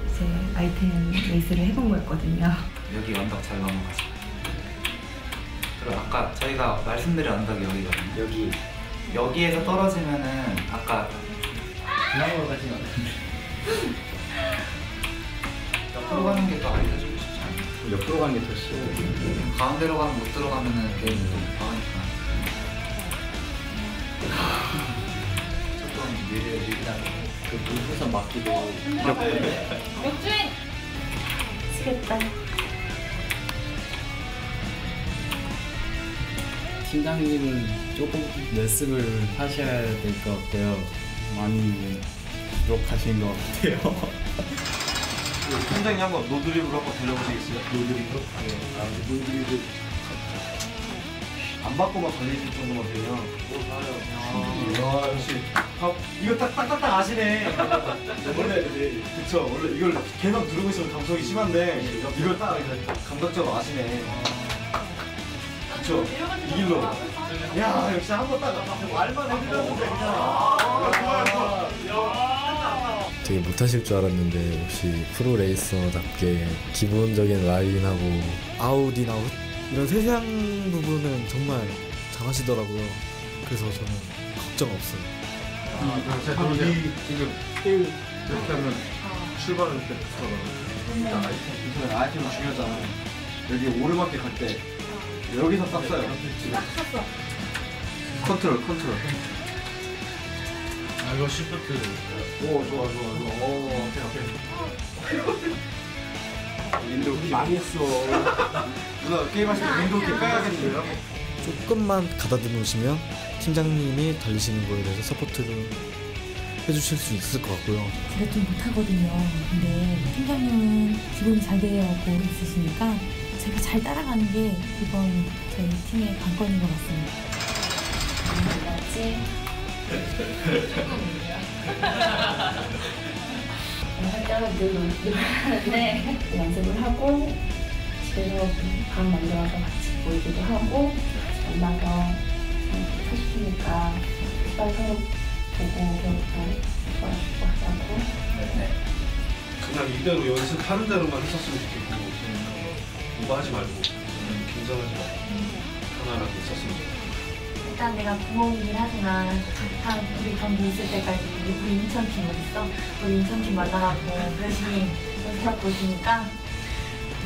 S17: 이제 아이템 레이스를 해본 거였거든요.
S19: 여기 언덕 잘 넘어가죠. 그리고 아까 저희가 말씀드린 언덕이 여기거든요. 여기에서 떨어지면은 아까 그냥으로 가지는 않는데 옆으로 가는 게 더 알려주고 싶지 않아요?
S4: 옆으로 가는 게 더 쉬워요.
S19: 가운데로 가면 못 들어가면은 게임이 너무 빠르니까 조금 느리다는
S8: 그 물부선 막기도
S15: 목주인!
S17: 미치겠다.
S8: 팀장님은 조금 연습을 하셔야 될 것 같고요. 많이 부족하신 것 같아요.
S6: 팀장님 한번 노드립으로 한번 돌려보시겠어요? 노드립으로? 네. 노드립을 안 받고만 걸리실 정도만 되면 야 역시 이거 딱딱딱 아시네. 원래 그쵸 원래 이걸 계속 누르고 있으면 감속이 심한데 이걸 딱 감각적으로 아시네. 그쵸 이 길로. 야 역시 한번 딱 말만 해드렸는데 그냥.
S20: 되게 못하실 줄 알았는데 역시 프로 레이서답게 기본적인 라인하고 아웃 인아웃 이런 세세한 부분은 정말 잘하시더라고요. 그래서 저는 걱정 없어요.
S6: 지금 1 이렇게 하면 출발할 때 붙어요. 아이템 아이템 중요하잖아. 여기 오르막길 갈 때 여기서 딱 써요. 컨트롤. 아 이거 시프트. 오 좋아. 오 오케이. 윈도우 키 망했어. 누나 게임하실 때 윈도우 키 빼야겠는데요?
S20: 조금만 가다듬 놓으시면 팀장님이 달리시는 거에 대해서 서포트를 해주실 수 있을 것 같고요.
S17: 제가 좀 못하거든요. 근데 팀장님은 기본이 잘 되어 있으시니까 제가 잘 따라가는 게 이번 저희 팀의 관건인 것 같습니다.
S15: 맞지? 할 때는 늘 하는데 연습을 하고 집에서 방 만들어서 같이 모이기도 하고 만나서 하고 싶으니까 빨리 서로 보고 배우고 도와주고 하자고.
S13: 그냥 이대로 연습하는 대로만 했었으면 좋겠고 공부하지 말고 긴장하지 말고 편안하게 있었으면 좋겠고.
S17: 일단 내가 부모이긴 하지만 한 우리 경기 있을 때까지 우리 인천팀 어딨어? 우리 인천팀 만나가지고 열심히 연습하고 있으니까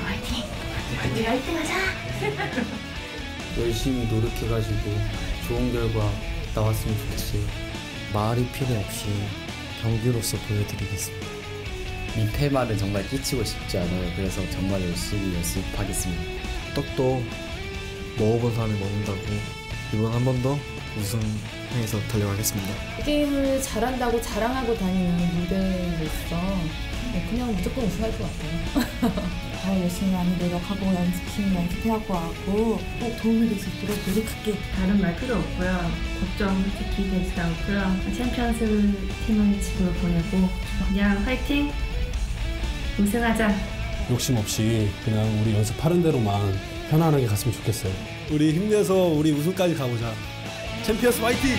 S17: 화이팅! 우리 화이팅 하자!
S20: 열심히 노력해가지고 좋은 결과 나왔으면 좋겠어요. 말이 필요 없이 경기로서 보여드리겠습니다.
S8: 민폐말은 정말 끼치고 싶지 않아요. 그래서 정말 열심히 연습하겠습니다.
S20: 떡도 먹어본 사람이 먹는다고 이번 한 번 더 우승해서 달려가겠습니다.
S17: 게임을 잘한다고 자랑하고 다니는 무대로서 그냥 무조건 우승할 것 같아요. 더 열심히 많이 노력하고 연습해하고 하고 꼭 도움이 될 수 있도록 노력할게. 다른 말 필요 없고요. 걱정 솔직히 되지 않고요. 챔피언스 팀은 집으로 보내고 그냥 화이팅! 우승하자!
S13: 욕심 없이 그냥 우리 연습하는 대로만 편안하게 갔으면 좋겠어요. 우리 힘내서 우리 우승까지 가보자. 챔피언스 화이팅!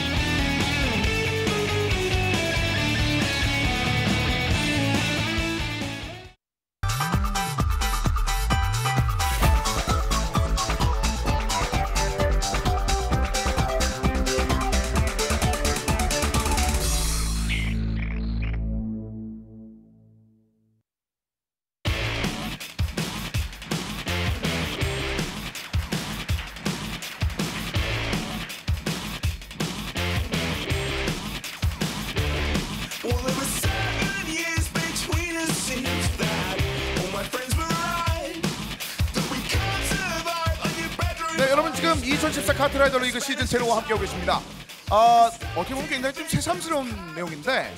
S10: 지금 2014 카트라이더 리그 시즌 제로와 함께하고 계십니다. 어떻게 보면 굉장히 좀 새삼스러운 내용인데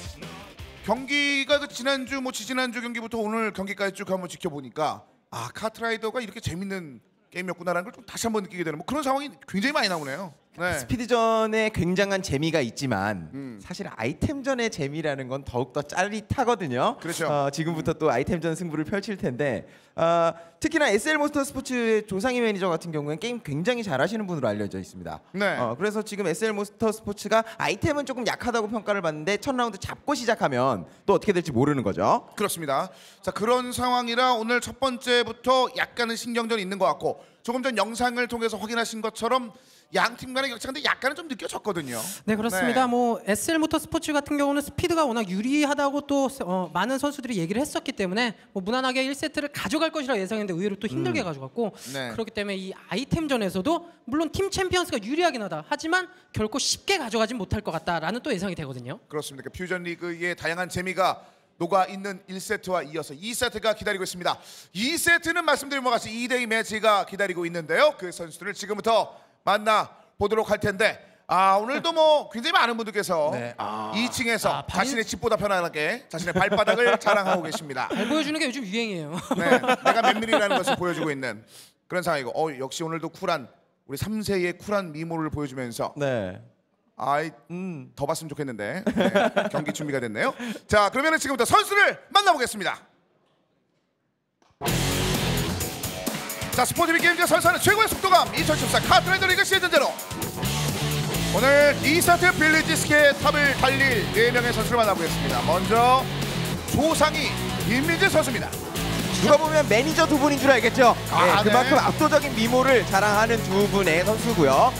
S10: 경기가 지난주 지지난주 경기부터 오늘 경기까지 쭉 한번 지켜보니까 카트라이더가 이렇게 재밌는 게임이었구나라는 걸 좀 다시 한번 느끼게 되는 그런 상황이 굉장히 많이 나오네요. 네.
S11: 스피드전에 굉장한 재미가 있지만 사실 아이템전의 재미라는 건 더욱더 짜릿하거든요.
S10: 그렇죠.
S11: 지금부터 또 아이템전 승부를 펼칠 텐데 특히나 SL 모터스포츠의 조상희 매니저 같은 경우에는 게임 굉장히 잘하시는 분으로 알려져 있습니다.
S10: 네.
S11: 그래서 지금 SL 모터스포츠가 아이템은 조금 약하다고 평가를 받는데 첫 라운드 잡고 시작하면 또 어떻게 될지 모르는 거죠.
S10: 그렇습니다. 자, 그런 상황이라 오늘 첫 번째부터 약간은 신경전이 있는 것 같고 조금 전 영상을 통해서 확인하신 것처럼 양 팀 간의 격차가 약간은 좀 느껴졌거든요.
S12: 네, 그렇습니다.
S10: 네.
S12: 뭐 SL 모터스포츠 같은 경우는 스피드가 워낙 유리하다고 또 많은 선수들이 얘기를 했었기 때문에 뭐 무난하게 1세트를 가져갈 것이라 예상했는데 의외로 또 힘들게 가져갔고
S10: 네.
S12: 그렇기 때문에 이 아이템전에서도 물론 팀 챔피언스가 유리하긴 하다. 하지만 결코 쉽게 가져가진 못할 것 같다라는 또 예상이 되거든요.
S10: 그렇습니다. 퓨전 리그의 다양한 재미가 녹아 있는 1세트와 이어서 2세트가 기다리고 있습니다. 2세트는 말씀드린 것 같이 2대2 매치가 기다리고 있는데요. 그 선수들을 지금부터 만나 보도록 할 텐데 오늘도 뭐 굉장히 많은 분들께서 2층에서 자신의 집보다 편안하게 자신의 발바닥을 자랑하고 계십니다.
S12: 발 보여주는 게 요즘 유행이에요.
S10: 네, 내가 몇 밀리라는 것을 보여주고 있는 그런 상황이고 역시 오늘도 쿨한 우리 3세의 쿨한 미모를 보여주면서 더 봤으면 좋겠는데 경기 준비가 됐네요. 자, 그러면 지금부터 선수를 만나보겠습니다. 자, 스포티비 게임즈 선수하는 최고의 속도감 2014 카트라이더 리그 시즌 제로. 오늘 2세트 빌리지 스케의 탑을 달릴 4명의 선수를 만나보겠습니다. 먼저 조상희 임민재 선수입니다.
S11: 누가 보면 매니저 두 분인 줄 알겠죠? 그만큼 압도적인 미모를 자랑하는 두 분의 선수고요.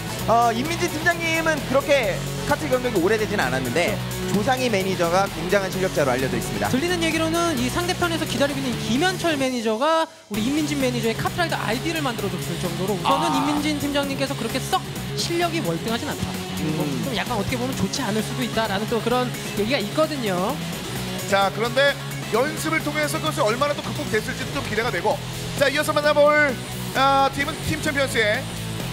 S11: 임민재 팀장님은 그렇게 카트 경력이 오래되진 않았는데 조상희 매니저가 굉장한 실력자로 알려져 있습니다.
S12: 들리는 얘기로는 이 상대편에서 기다리고 있는 김현철 매니저가 우리 임민진 매니저의 카트라이더 아이디를 만들어줬을 정도로 우선은 임민진 팀장님께서 그렇게 썩 실력이 월등하진 않다. 좀 약간 어떻게 보면 좋지 않을 수도 있다라는 또 그런 얘기가 있거든요.
S10: 자, 그런데 연습을 통해서 그것이 얼마나 또 극복됐을지도 좀 기대가 되고, 자, 이어서 만나볼 팀은 팀 챔피언스의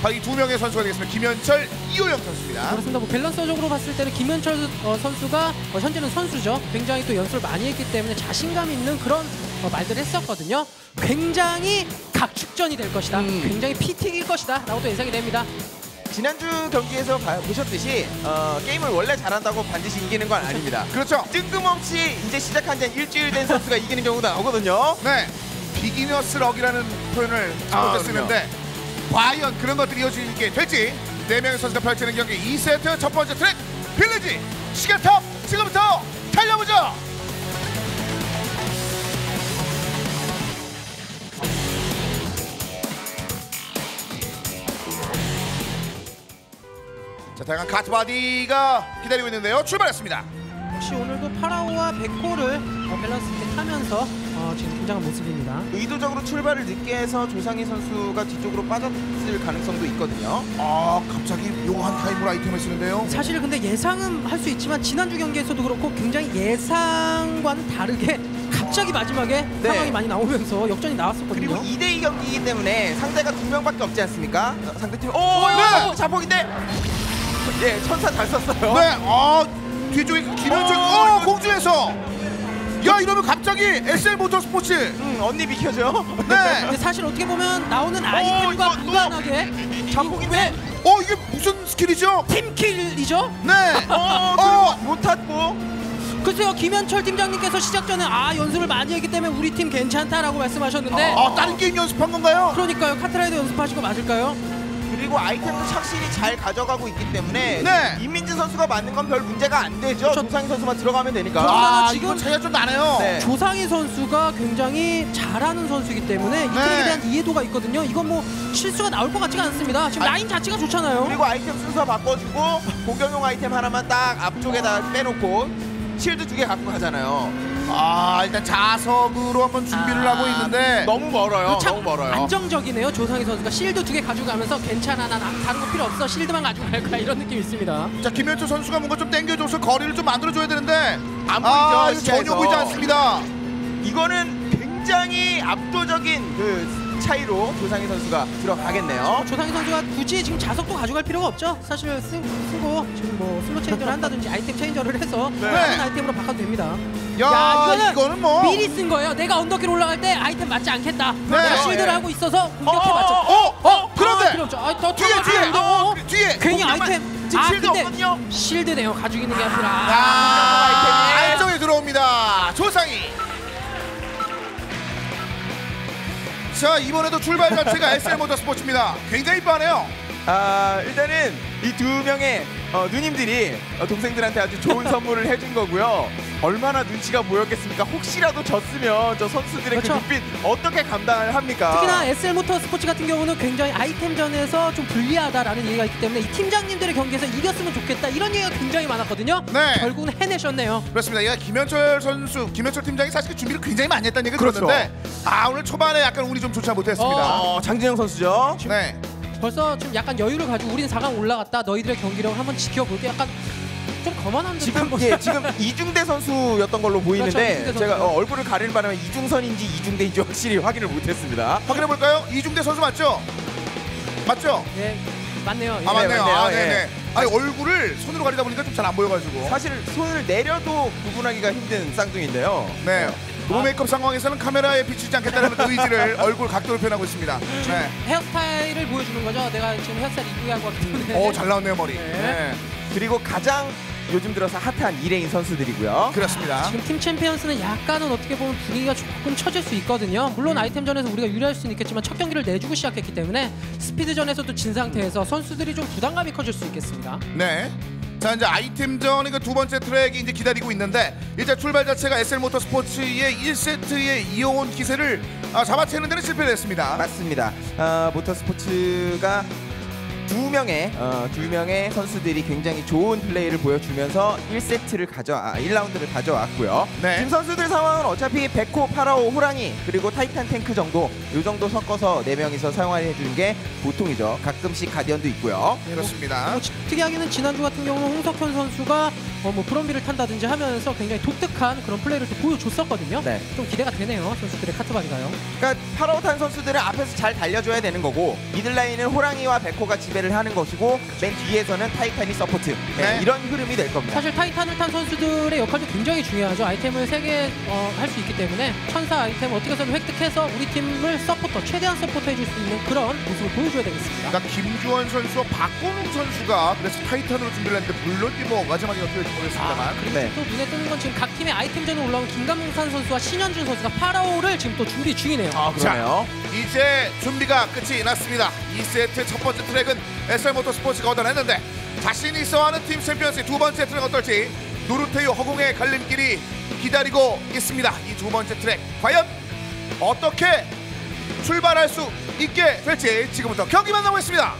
S10: 바로 이 2명의 선수가 되겠습니다. 김현철, 이호영 선수입니다.
S12: 그렇습니다. 뭐 밸런스적으로 봤을 때는 김현철 선수가 현재는 선수죠. 굉장히 또 연습을 많이 했기 때문에 자신감 있는 그런 말들을 했었거든요. 굉장히 각축전이 될 것이다. 굉장히 피튀길 것이다. 라고 또 예상이 됩니다.
S11: 지난주 경기에서 보셨듯이 게임을 원래 잘한다고 반드시 이기는 건 아닙니다.
S10: 그렇죠.
S11: 뜬금없이 이제 시작한 지 한 일주일 된 선수가 이기는 경우도 나오거든요.
S10: 네, 비기너스 럭이라는 표현을 먼저 쓰는데 과연 그런 것들이 이어지게 될지 4명의 선수가 펼치는 경기 2세트 첫 번째 트랙 빌리지 시계탑 지금부터 달려보죠. 자, 다양한 카트바디가 기다리고 있는데요. 출발했습니다.
S12: 역시 오늘도 파라오와 베코를 밸런스 있게 타면서 지금 등장한 모습입니다.
S11: 의도적으로 출발을 늦게 해서 조상희 선수가 뒤쪽으로 빠졌을 가능성도 있거든요.
S10: 갑자기 묘한 타임으로 아이템을 쓰는데요.
S12: 사실 근데 예상은 할 수 있지만 지난주 경기에서도 그렇고 굉장히 예상과는 다르게 갑자기 마지막에 상황이 많이 나오면서 역전이 나왔었거든요.
S11: 그리고 2대2 경기이기 때문에 상대가 2명밖에 없지 않습니까? 상대팀 자폭인데 예, 천사 잘 썼어요.
S10: 네, 뒤쪽에 김현철 공중에서 야, 이러면 갑자기 SL 모터스포츠
S11: 언니 비켜줘.
S10: 네.
S12: 근데 사실 어떻게 보면 나오는 아이템과 무관하게
S11: 자폭인데
S10: 이게 무슨 스킬이죠?
S12: 팀킬이죠?
S10: 네.
S11: 못 탔고.
S12: 글쎄요, 김현철 팀장님께서 시작 전에 연습을 많이 했기 때문에 우리 팀 괜찮다라고 말씀하셨는데
S10: 다른 게임 연습한 건가요?
S12: 그러니까요. 카트라이더 연습하시고 맞을까요?
S11: 그리고 아이템도 확실히 잘 가져가고 있기 때문에 임민진 선수가 맞는 건 별 문제가 안 되죠. 조상희 선수만 들어가면 되니까.
S12: 지금
S10: 차이가 좀 나네요.
S12: 조상희 선수가 굉장히 잘하는 선수이기 때문에 이 트랙에 대한 이해도가 있거든요. 이건 뭐 실수가 나올 것 같지가 않습니다. 지금 라인 자체가 좋잖아요.
S11: 그리고 아이템 순서 바꿔주고 공격용 아이템 하나만 딱 앞쪽에다 빼놓고 실드 2개 갖고 가잖아요.
S10: 일단 자석으로 한번 준비를 하고 있는데
S11: 너무 멀어요.
S12: 참
S11: 너무 멀어요.
S12: 안정적이네요. 조상희 선수가 실드 2개 가지고 가면서 괜찮아, 난 다른 거 필요 없어, 실드만 가지고 갈 거야, 이런 느낌이 있습니다.
S10: 자, 김현철 선수가 뭔가 좀 당겨줘서 거리를 좀 만들어줘야 되는데
S11: 안 보이죠.
S10: 이거 전혀 보이지 않습니다.
S11: 이거는 굉장히 압도적인 차이로 조상희 선수가 들어가겠네요.
S12: 조상희 선수가 굳이 지금 자석도 가져갈 필요가 없죠. 사실 쓰고 지금 뭐 슬롯 체인저를 한다든지 아이템 체인저를 해서 다른 아이템으로 바꿔도 됩니다.
S10: 야, 이거는 뭐
S12: 미리 쓴 거예요. 내가 언덕길 올라갈 때 아이템 맞지 않겠다.
S10: 네.
S12: 내가 실드를 하고 있어서 공격해 맞죠.
S10: 그런데
S12: 뒤에 괜히 아이템
S11: 지금 실드
S12: 근데
S11: 없거든요.
S12: 실드네요. 가지고 있는 게 아니라.
S10: 안정에 들어옵니다. 조상희. 자, 이번에도 출발 자체가 SL 모터스포츠입니다. 굉장히 빠네요.
S11: 일단은 이 두 명의 누님들이 동생들한테 아주 좋은 선물을 해준 거고요. 얼마나 눈치가 보였겠습니까? 혹시라도 졌으면 저 선수들의
S12: 그렇죠.
S11: 그 눈빛 어떻게 감당을 합니까?
S12: 특히나 SL 모터 스포츠 같은 경우는 굉장히 아이템전에서 좀 불리하다라는 얘기가 있기 때문에 이 팀장님들의 경기에서 이겼으면 좋겠다 이런 얘기가 굉장히 많았거든요.
S10: 네.
S12: 결국은 해내셨네요.
S10: 그렇습니다. 이 김현철 선수, 김현철 팀장이 사실 준비를 굉장히 많이 했다는 얘기를
S11: 그렇죠.
S10: 들었는데 오늘 초반에 약간 운이 좀 좋지 못했습니다.
S11: 장진영 선수죠.
S10: 네.
S12: 벌써 좀 약간 여유를 가지고 우린 4강 올라갔다. 너희들의 경기력을 한번 지켜볼게. 약간 좀 거만한 듯한
S11: 지금 이중대 선수였던 걸로 보이는데
S12: 그렇죠,
S11: 제가 얼굴을 가리는 바람에 이중선인지 이중대인지 확실히 확인을 못했습니다.
S10: 확인해 볼까요? 이중대 선수 맞죠? 맞죠?
S12: 네, 맞네요.
S10: 맞네요. 네네. 아니, 얼굴을 손으로 가리다 보니까 좀 잘 안 보여가지고.
S11: 사실 손을 내려도 구분하기가 힘든 쌍둥이인데요.
S10: 네. 노메이크업 상황에서는 카메라에 비추지 않겠다는 의지를 얼굴 각도로 표현하고 있습니다. 네.
S12: 헤어스타일을 보여주는 거죠. 내가 지금 헤어스타일 이쁘게 하고 왔기 때문에.
S10: 잘 나왔네요, 머리.
S11: 네. 그리고 가장 요즘 들어서 핫한 2레인 선수들이고요.
S10: 그렇습니다.
S12: 지금 팀 챔피언스는 약간은 어떻게 보면 분위기가 조금 처질 수 있거든요. 물론 아이템전에서 우리가 유리할 수는 있겠지만 첫 경기를 내주고 시작했기 때문에 스피드전에서도 진 상태에서 선수들이 좀 부담감이 커질 수 있겠습니다.
S10: 네. 자, 이제 아이템전의 그 두 번째 트랙이 이제 기다리고 있는데 일단 출발 자체가 SL 모터스포츠의 1세트에 이어온 기세를 잡아채는 데는 실패를 했습니다.
S11: 맞습니다. 모터스포츠가 두 명의 선수들이 굉장히 좋은 플레이를 보여주면서 1라운드를 가져왔고요.
S10: 네.
S11: 지금 선수들 상황은 어차피 백호, 파라오, 호랑이 그리고 타이탄 탱크 정도 이 정도 섞어서 4명이서 사용해 주는 게 보통이죠. 가끔씩 가디언도 있고요.
S10: 그렇습니다.
S12: 특이하게는 지난주 같은 경우는 홍석현 선수가 뭐 브럼비를 탄다든지 하면서 굉장히 독특한 그런 플레이를 또 보여줬었거든요.
S11: 네.
S12: 좀 기대가 되네요. 선수들의 카트바디가요.
S11: 그러니까 파라오 탄 선수들은 앞에서 잘 달려줘야 되는 거고 미들라인은 호랑이와 백호가 지배를 하는 것이고 맨 뒤에서는 타이탄이 서포트.
S10: 네.
S11: 이런 흐름이 될 겁니다.
S12: 사실 타이탄을 탄 선수들의 역할도 굉장히 중요하죠. 아이템을 3개 할 수 있기 때문에 천사 아이템 어떻게 해서든 획득해서 우리 팀을 최대한 서포트 해줄 수 있는 그런 모습을 보여줘야 되겠습니다.
S10: 그러니까 김주원 선수와 박건웅 선수가 그래서 타이탄으로 준비를 했는데 물론 뭐 마지막에 어떻게 될지 모르겠습니다만.
S12: 그리고 또 눈에 뜨는 건 지금 각 팀의 아이템전에 올라온 김감용산 선수와 신현준 선수가 파라오를 지금 또 준비 중이네요.
S11: 그러네요.
S10: 자, 이제 준비가 끝이 났습니다. 2세트 첫 번째 트랙은 SL 모터스포츠가 얻어냈는데 자신이 있어하는 팀 챔피언스의 두 번째 트랙 어떨지 노르테유 허공의 갈림길이 기다리고 있습니다. 이 두 번째 트랙 과연 어떻게 출발할 수 있게 될지 지금부터 경기 만나보겠습니다.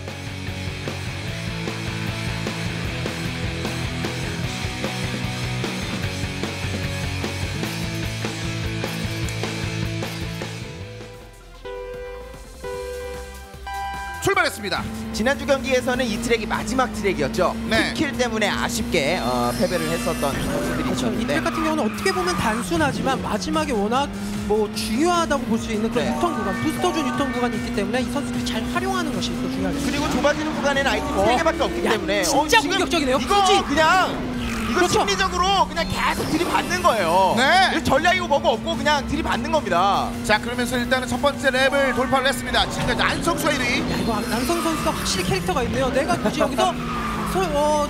S10: 출발했습니다.
S11: 지난주 경기에서는 이 트랙이 마지막 트랙이었죠.
S10: 네.
S11: 킬 때문에 아쉽게 패배를 했었던 선수들이
S12: 이
S11: 있었는데
S12: 트랙 같은 경우는 어떻게 보면 단순하지만 마지막에 워낙 뭐 중요하다고 볼 수 있는 그런 유턴 구간, 부스터존 유턴 구간이 있기 때문에 이 선수들이 잘 활용하는 것이 또 중요하죠.
S11: 그리고 좁아지는 구간에는 아이템 3개밖에 없기 때문에
S12: 진짜
S11: 지금
S12: 공격적이네요.
S11: 이거
S12: 굳이.
S11: 이거
S12: 그렇죠.
S11: 심리적으로 그냥 계속 들이받는 거예요.
S10: 네.
S11: 이거 전략이고 뭐고 없고 그냥 들이받는 겁니다.
S10: 자, 그러면서 일단은 첫 번째 랩을 돌파를 했습니다. 지금까지 안성수가 1위.
S12: 야, 이거 안성 선수가 확실히 캐릭터가 있네요. 내가 굳이 여기서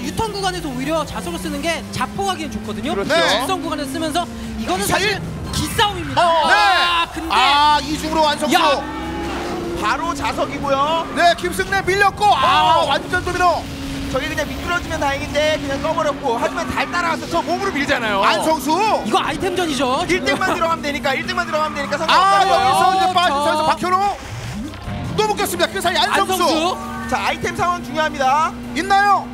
S12: 유턴 구간에서 오히려 자석을 쓰는 게 자폭하기엔 좋거든요.
S10: 그렇죠.
S12: 직선 구간에서 쓰면서 이거는 사실 기싸움입니다.
S10: 네.
S12: 근데
S10: 이중으로 안성수.
S12: 야.
S11: 바로 자석이고요.
S10: 네, 김승래 밀렸고 완전 도미노.
S11: 저기 그냥 미끄러지면 다행인데 그냥 떠버렸고 하지만 달 따라가서 저 몸으로 밀잖아요.
S10: 안성수.
S12: 이거 아이템전이죠.
S11: 1등만 들어가면 되니까 1등만 들어가면 되니까
S10: 여기서 이제 빠지면서 박현호 또 묶였습니다. 그 사이 안성수.
S11: 자, 아이템 상황 중요합니다.
S10: 있나요?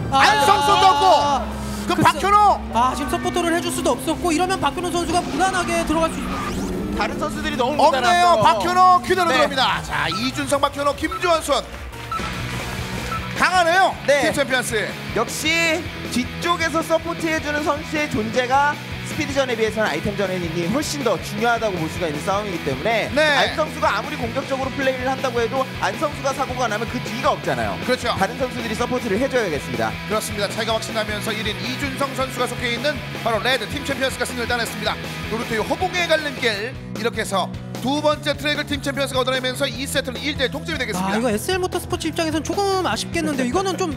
S10: 안성수도 없고 그 박현호.
S12: 지금 서포터를 해줄 수도 없었고 이러면 박현호 선수가 무난하게 들어갈 수 있는
S11: 다른 선수들이 너무
S10: 없네요. 박현호 퀴드로
S11: 네.
S10: 들어옵니다. 자, 이준성, 박현호, 김주환 선 강하네요.
S11: 네.
S10: 팀 챔피언스.
S11: 역시 뒤쪽에서 서포트해주는 선수의 존재가 스피드전에 비해서는 아이템전이 훨씬 더 중요하다고 볼 수가 있는 싸움이기 때문에
S10: 네.
S11: 안성수가 아무리 공격적으로 플레이를 한다고 해도 안성수가 사고가 나면 그 뒤가 없잖아요.
S10: 그렇죠.
S11: 다른 선수들이 서포트를 해줘야겠습니다.
S10: 그렇습니다. 차이가 확신나면서 1인 이준성 선수가 속해 있는 바로 레드 팀 챔피언스가 승리를 따냈습니다. 노르토의 허공의 갈림길 이렇게 해서 두 번째 트랙을 팀 챔피언스가 얻어내면서 2세트는 1대1 동점이 되겠습니다.
S12: 이거 SL 모터스포츠 입장에서는 조금 아쉽겠는데 이거는 좀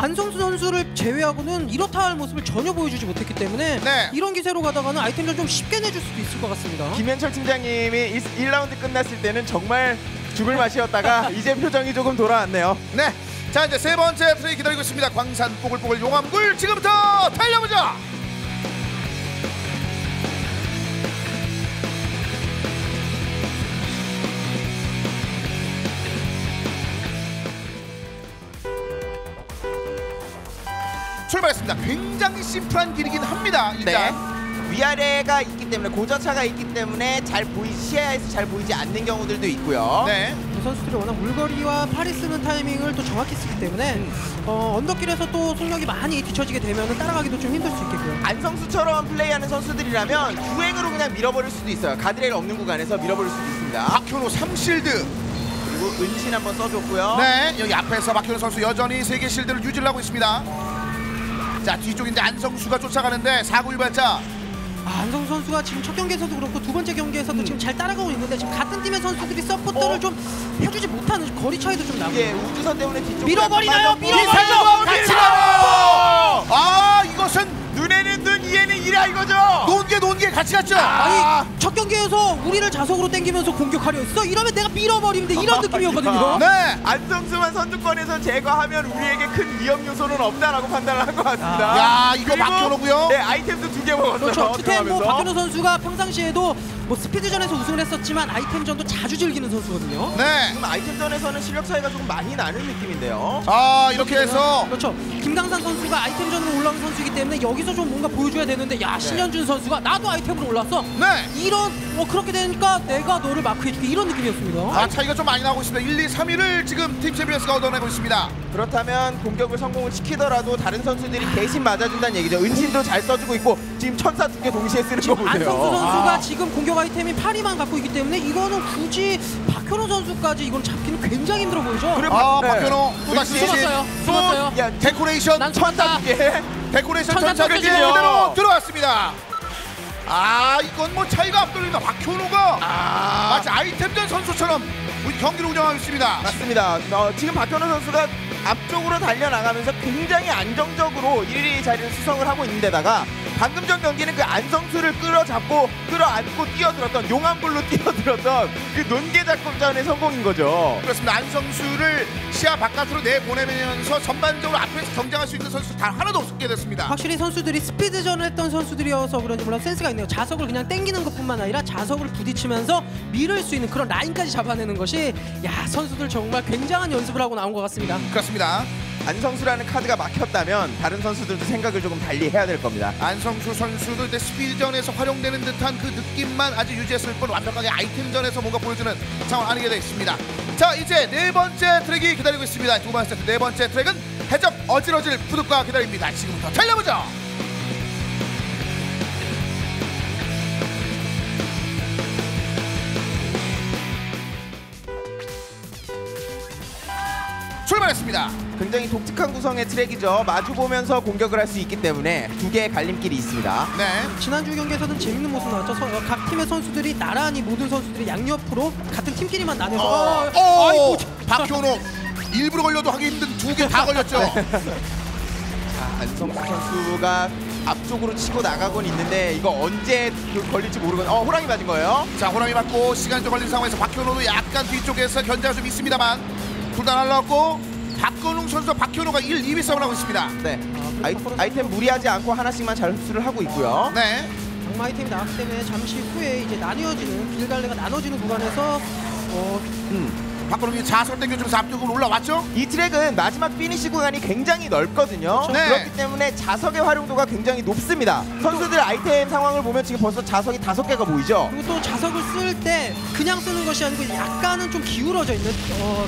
S12: 안성수 선수를 제외하고는 이렇다 할 모습을 전혀 보여주지 못했기 때문에 이런 기세로 가다가는 아이템전 좀 쉽게 내줄 수도 있을 것 같습니다.
S11: 김현철 팀장님이 1라운드 끝났을 때는 정말 죽을 맛이었다가 이제 표정이 조금 돌아왔네요.
S10: 네, 자 이제 세 번째 트랙 기다리고 있습니다. 광산 뽀글뽀글 용암굴 지금부터 달려보자. 출발했습니다. 굉장히 심플한 길이긴 합니다. 일단
S11: 위아래가 있기 때문에 고저차가 있기 때문에 시야에서 잘 보이지 않는 경우들도 있고요.
S10: 네.
S12: 선수들이 워낙 물거리와 팔이 쓰는 타이밍을 또 정확히 쓰기 때문에 언덕길에서 또 속력이 많이 뒤처지게 되면 따라가기도 좀 힘들 수 있겠고요.
S11: 안성수처럼 플레이하는 선수들이라면 주행으로 그냥 밀어버릴 수도 있어요. 가드레일 없는 구간에서 밀어버릴 수도 있습니다.
S10: 박현호 3실드
S11: 그리고 은신 한번 써줬고요.
S10: 네, 여기 앞에서 박현호 선수 여전히 3개 실드를 유지를 하고 있습니다. 자, 뒤쪽인데 안성수가 쫓아가는데 4구 1발자.
S12: 안성수 선수가 지금 첫 경기에서도 그렇고 두 번째 경기에서도 지금 잘 따라가고 있는데 지금 같은 팀의 선수들이 서포터를 좀 해주지 못하는 거리 차이도 좀 나고.
S11: 우주선 때문에 뒤쪽
S12: 밀어버리나요?
S11: 밀어버리죠.
S10: 아, 이것은
S11: 눈에는 눈, 이에는 이라 이거죠.
S10: 논개 같이 갔죠.
S12: 아니 첫 경기에서 우리를 자석으로 당기면서 공격하려 했어? 이러면 내가 밀어버리면 돼. 이런 느낌이었거든요.
S10: 네.
S11: 안성수만 선두권에서 제거하면 우리에게 큰 위험 요소는 없다라고 판단을 한 것 같습니다.
S10: 야, 이거 박현호고요.
S11: 네, 아이템도 2개 먹었어요.
S12: 그렇죠. 투템 박현호 선수가 평상시에도 스피드전에서 우승을 했었지만 아이템전도 자주 즐기는 선수거든요.
S10: 네.
S11: 지금 아이템전에서는 실력 차이가 조금 많이 나는 느낌인데요.
S10: 아, 이렇게 해서
S12: 그렇죠. 김강산 선수가 아이템전으로 올라온 선수이기 때문에 여기서 좀 뭔가 보여줘야 되는데 신현준 선수가 나도 아이템으로 올랐어.
S10: 네.
S12: 이런 그렇게 되니까 내가 너를 마크해줄게 이런 느낌이었습니다.
S10: 아, 차이가 좀 많이 나고 있습니다. 1, 2, 3위를 지금 팀 챔피언스가 얻어내고 있습니다.
S11: 그렇다면 공격을 성공을 시키더라도 다른 선수들이 대신 맞아준다는 얘기죠. 은신도 잘 써주고 있고 지금 천사 2개 동시에 쓰는 거 보세요.
S12: 안성수 선수가 지금 공격 아이템이 파리만 갖고 있기 때문에 이거는 굳이 박현호 선수까지 이건 잡기는 굉장히 힘들어 보이죠.
S11: 그래,
S10: 박현호 또다시
S12: 숨었어요.
S10: 데코레이션
S12: 난 천사.
S10: 데코레이션 천사가 그대로 들어왔습니다. 아, 이건 뭐 차이가 앞돌립니다. 박현호가 마치 아이템전 선수처럼 우리 경기를 운영하고 있습니다.
S11: 맞습니다. 지금 박현호 선수가 앞쪽으로 달려나가면서 굉장히 안정적으로 1위 자리를 수성을 하고 있는데다가 방금 전 경기는 그 안성수를 끌어잡고 끌어안고 뛰어들었던 용암불로 뛰어들었던 그 논개 작전의 성공인 거죠.
S10: 그렇습니다. 안성수를 시야 바깥으로 내보내면서 전반적으로 앞에서 경쟁할 수 있는 선수 단 하나도 없게 됐습니다.
S12: 확실히 선수들이 스피드전을 했던 선수들이어서 그런지 물론 센스가 있네요. 자석을 그냥 땡기는 것뿐만 아니라 자석을 부딪히면서 밀을 수 있는 그런 라인까지 잡아내는 것이 선수들 정말 굉장한 연습을 하고 나온 것 같습니다.
S10: 그렇습니다.
S11: 안성수라는 카드가 막혔다면 다른 선수들도 생각을 조금 달리 해야 될 겁니다.
S10: 안성수 선수도 이제 스피드전에서 활용되는 듯한 그 느낌만 아직 유지했을 뿐 완벽하게 아이템전에서 뭔가 보여주는 상황 아니게 되어 있습니다. 자, 이제 네 번째 트랙이 기다리고 있습니다. 두 번째 세트 네 번째 트랙은 해적 어질어질 푸드과 기다립니다. 지금부터 달려보죠. 출발했습니다.
S11: 굉장히 독특한 구성의 트랙이죠. 마주보면서 공격을 할 수 있기 때문에 두 개의 갈림길이 있습니다.
S10: 네.
S12: 지난주 경기에서는 재밌는 모습 나왔죠. 각 팀의 선수들이 나란히 모든 선수들이 양옆으로 같은 팀끼리만 나뉘어서
S10: 아이고, 박현호 일부러 걸려도 하기 힘든 두 개 다 걸렸죠.
S11: 자, 안성수 선수가 앞쪽으로 치고 나가곤 있는데 이거 언제 걸릴지 모르거든요. 호랑이 맞은 거예요.
S10: 자, 호랑이 맞고 시간이 좀 걸린 상황에서 박현호도 약간 뒤쪽에서 견제가 좀 있습니다만 둘 다 날라왔고 박건웅 선수와 박현호가 1, 2위 싸움을 하고 있습니다.
S11: 네. 아이템 무리하지 않고 하나씩만 잘 흡수를 하고 있고요.
S10: 네.
S12: 악마 아이템이 나왔기 때문에 잠시 후에 이제 나뉘어지는 길갈래가 나눠지는 구간에서
S10: 박건웅이 자석을 당겨주면서 앞쪽으로 올라왔죠.
S11: 이 트랙은 마지막 피니시 구간이 굉장히 넓거든요.
S10: 네.
S11: 그렇기 때문에 자석의 활용도가 굉장히 높습니다. 선수들 아이템 상황을 보면 지금 벌써 자석이 5개가 보이죠.
S12: 그리고 또 자석을 쓸 때 그냥 쓰는 것이 아니고 약간은 좀 기울어져 있는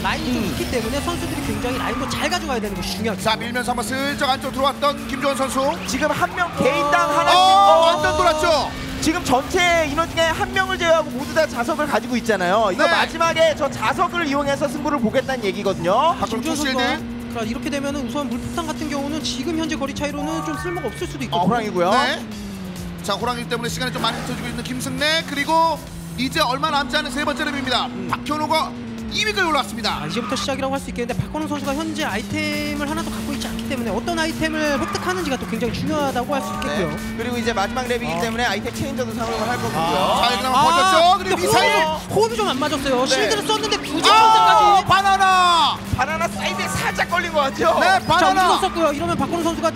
S12: 라인이 좀 있기 때문에 선수들이 굉장히 라인도 잘 가져가야 되는 것이 중요하죠.
S10: 자, 밀면서 한번 슬쩍 안쪽 들어왔던 김조원 선수.
S11: 지금 한 명 개인당 하나씩
S10: 완전 돌았죠.
S11: 지금 전체 인원 중에 한 명을 제외하고 모두 다 자석을 가지고 있잖아요. 이거
S10: 네.
S11: 마지막에 저 자석을 이용해서 승부를 보겠다는 얘기거든요.
S12: 김주현 선수가 이렇게 되면은 우선 물폭탄 같은 경우는 지금 현재 거리 차이로는 좀 쓸모가 없을 수도 있거든요.
S11: 호랑이고요.
S10: 네. 자, 호랑이 때문에 시간이 좀 많이 붙어지고 있는 김승래, 그리고 이제 얼마 남지 않은 세 번째 랩입니다. 박현호가 2위까지 올라왔습니다.
S12: 이제부터 시작이라고 할 수 있겠는데 박건웅 선수가 현재 아이템을 하나도 갖고 있지 않기 때문에 어떤 아이템을 획득하는지가 또 굉장히 중요하다고 할 수 있겠고요.
S11: 네. 그리고 이제 마지막 랩이기 때문에 아이템 체인저도 사용을 할 거고요.
S10: 자, 여기 한번 버텼죠. 그리고 미사일.
S12: 호흡이 좀 안 맞았어요.
S11: 네.
S12: 실드를 썼는데 굳이 천사까지.
S10: 바나나
S11: 사이드에 살짝 걸린 것 같죠?
S10: 네, 바나나.
S12: 자, 우주선 썼고요. 이러면 박건웅 선수가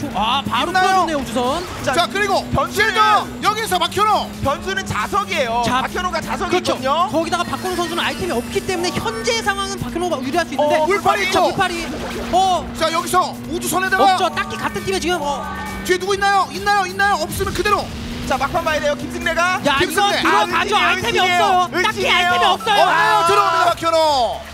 S12: 바로 풀어줬네요, 우주선.
S10: 자, 그리고 실드 여기서 박현호.
S11: 변수는 자석이에요. 박현호가 자석이
S12: 그렇죠.
S11: 있거든요.
S12: 거기다가 박건웅 선수는 아이템이 없기 때문에 현재 상황은 박현호가 유리할 수 있는데
S10: 물파리 있고.
S12: 자, 물파리.
S10: 자, 여기서 우주선에다가
S12: 없죠. 딱히 같은 팀에 지금
S10: 뒤에 누구 있나요? 있나요? 없으면 그대로.
S11: 자, 막판 봐야 돼요. 김승래가.
S12: 야, 이거 들어가죠. 아이템이 없어요. 딱히 아이템이 없어요.
S10: 들어옵니다, 박현호.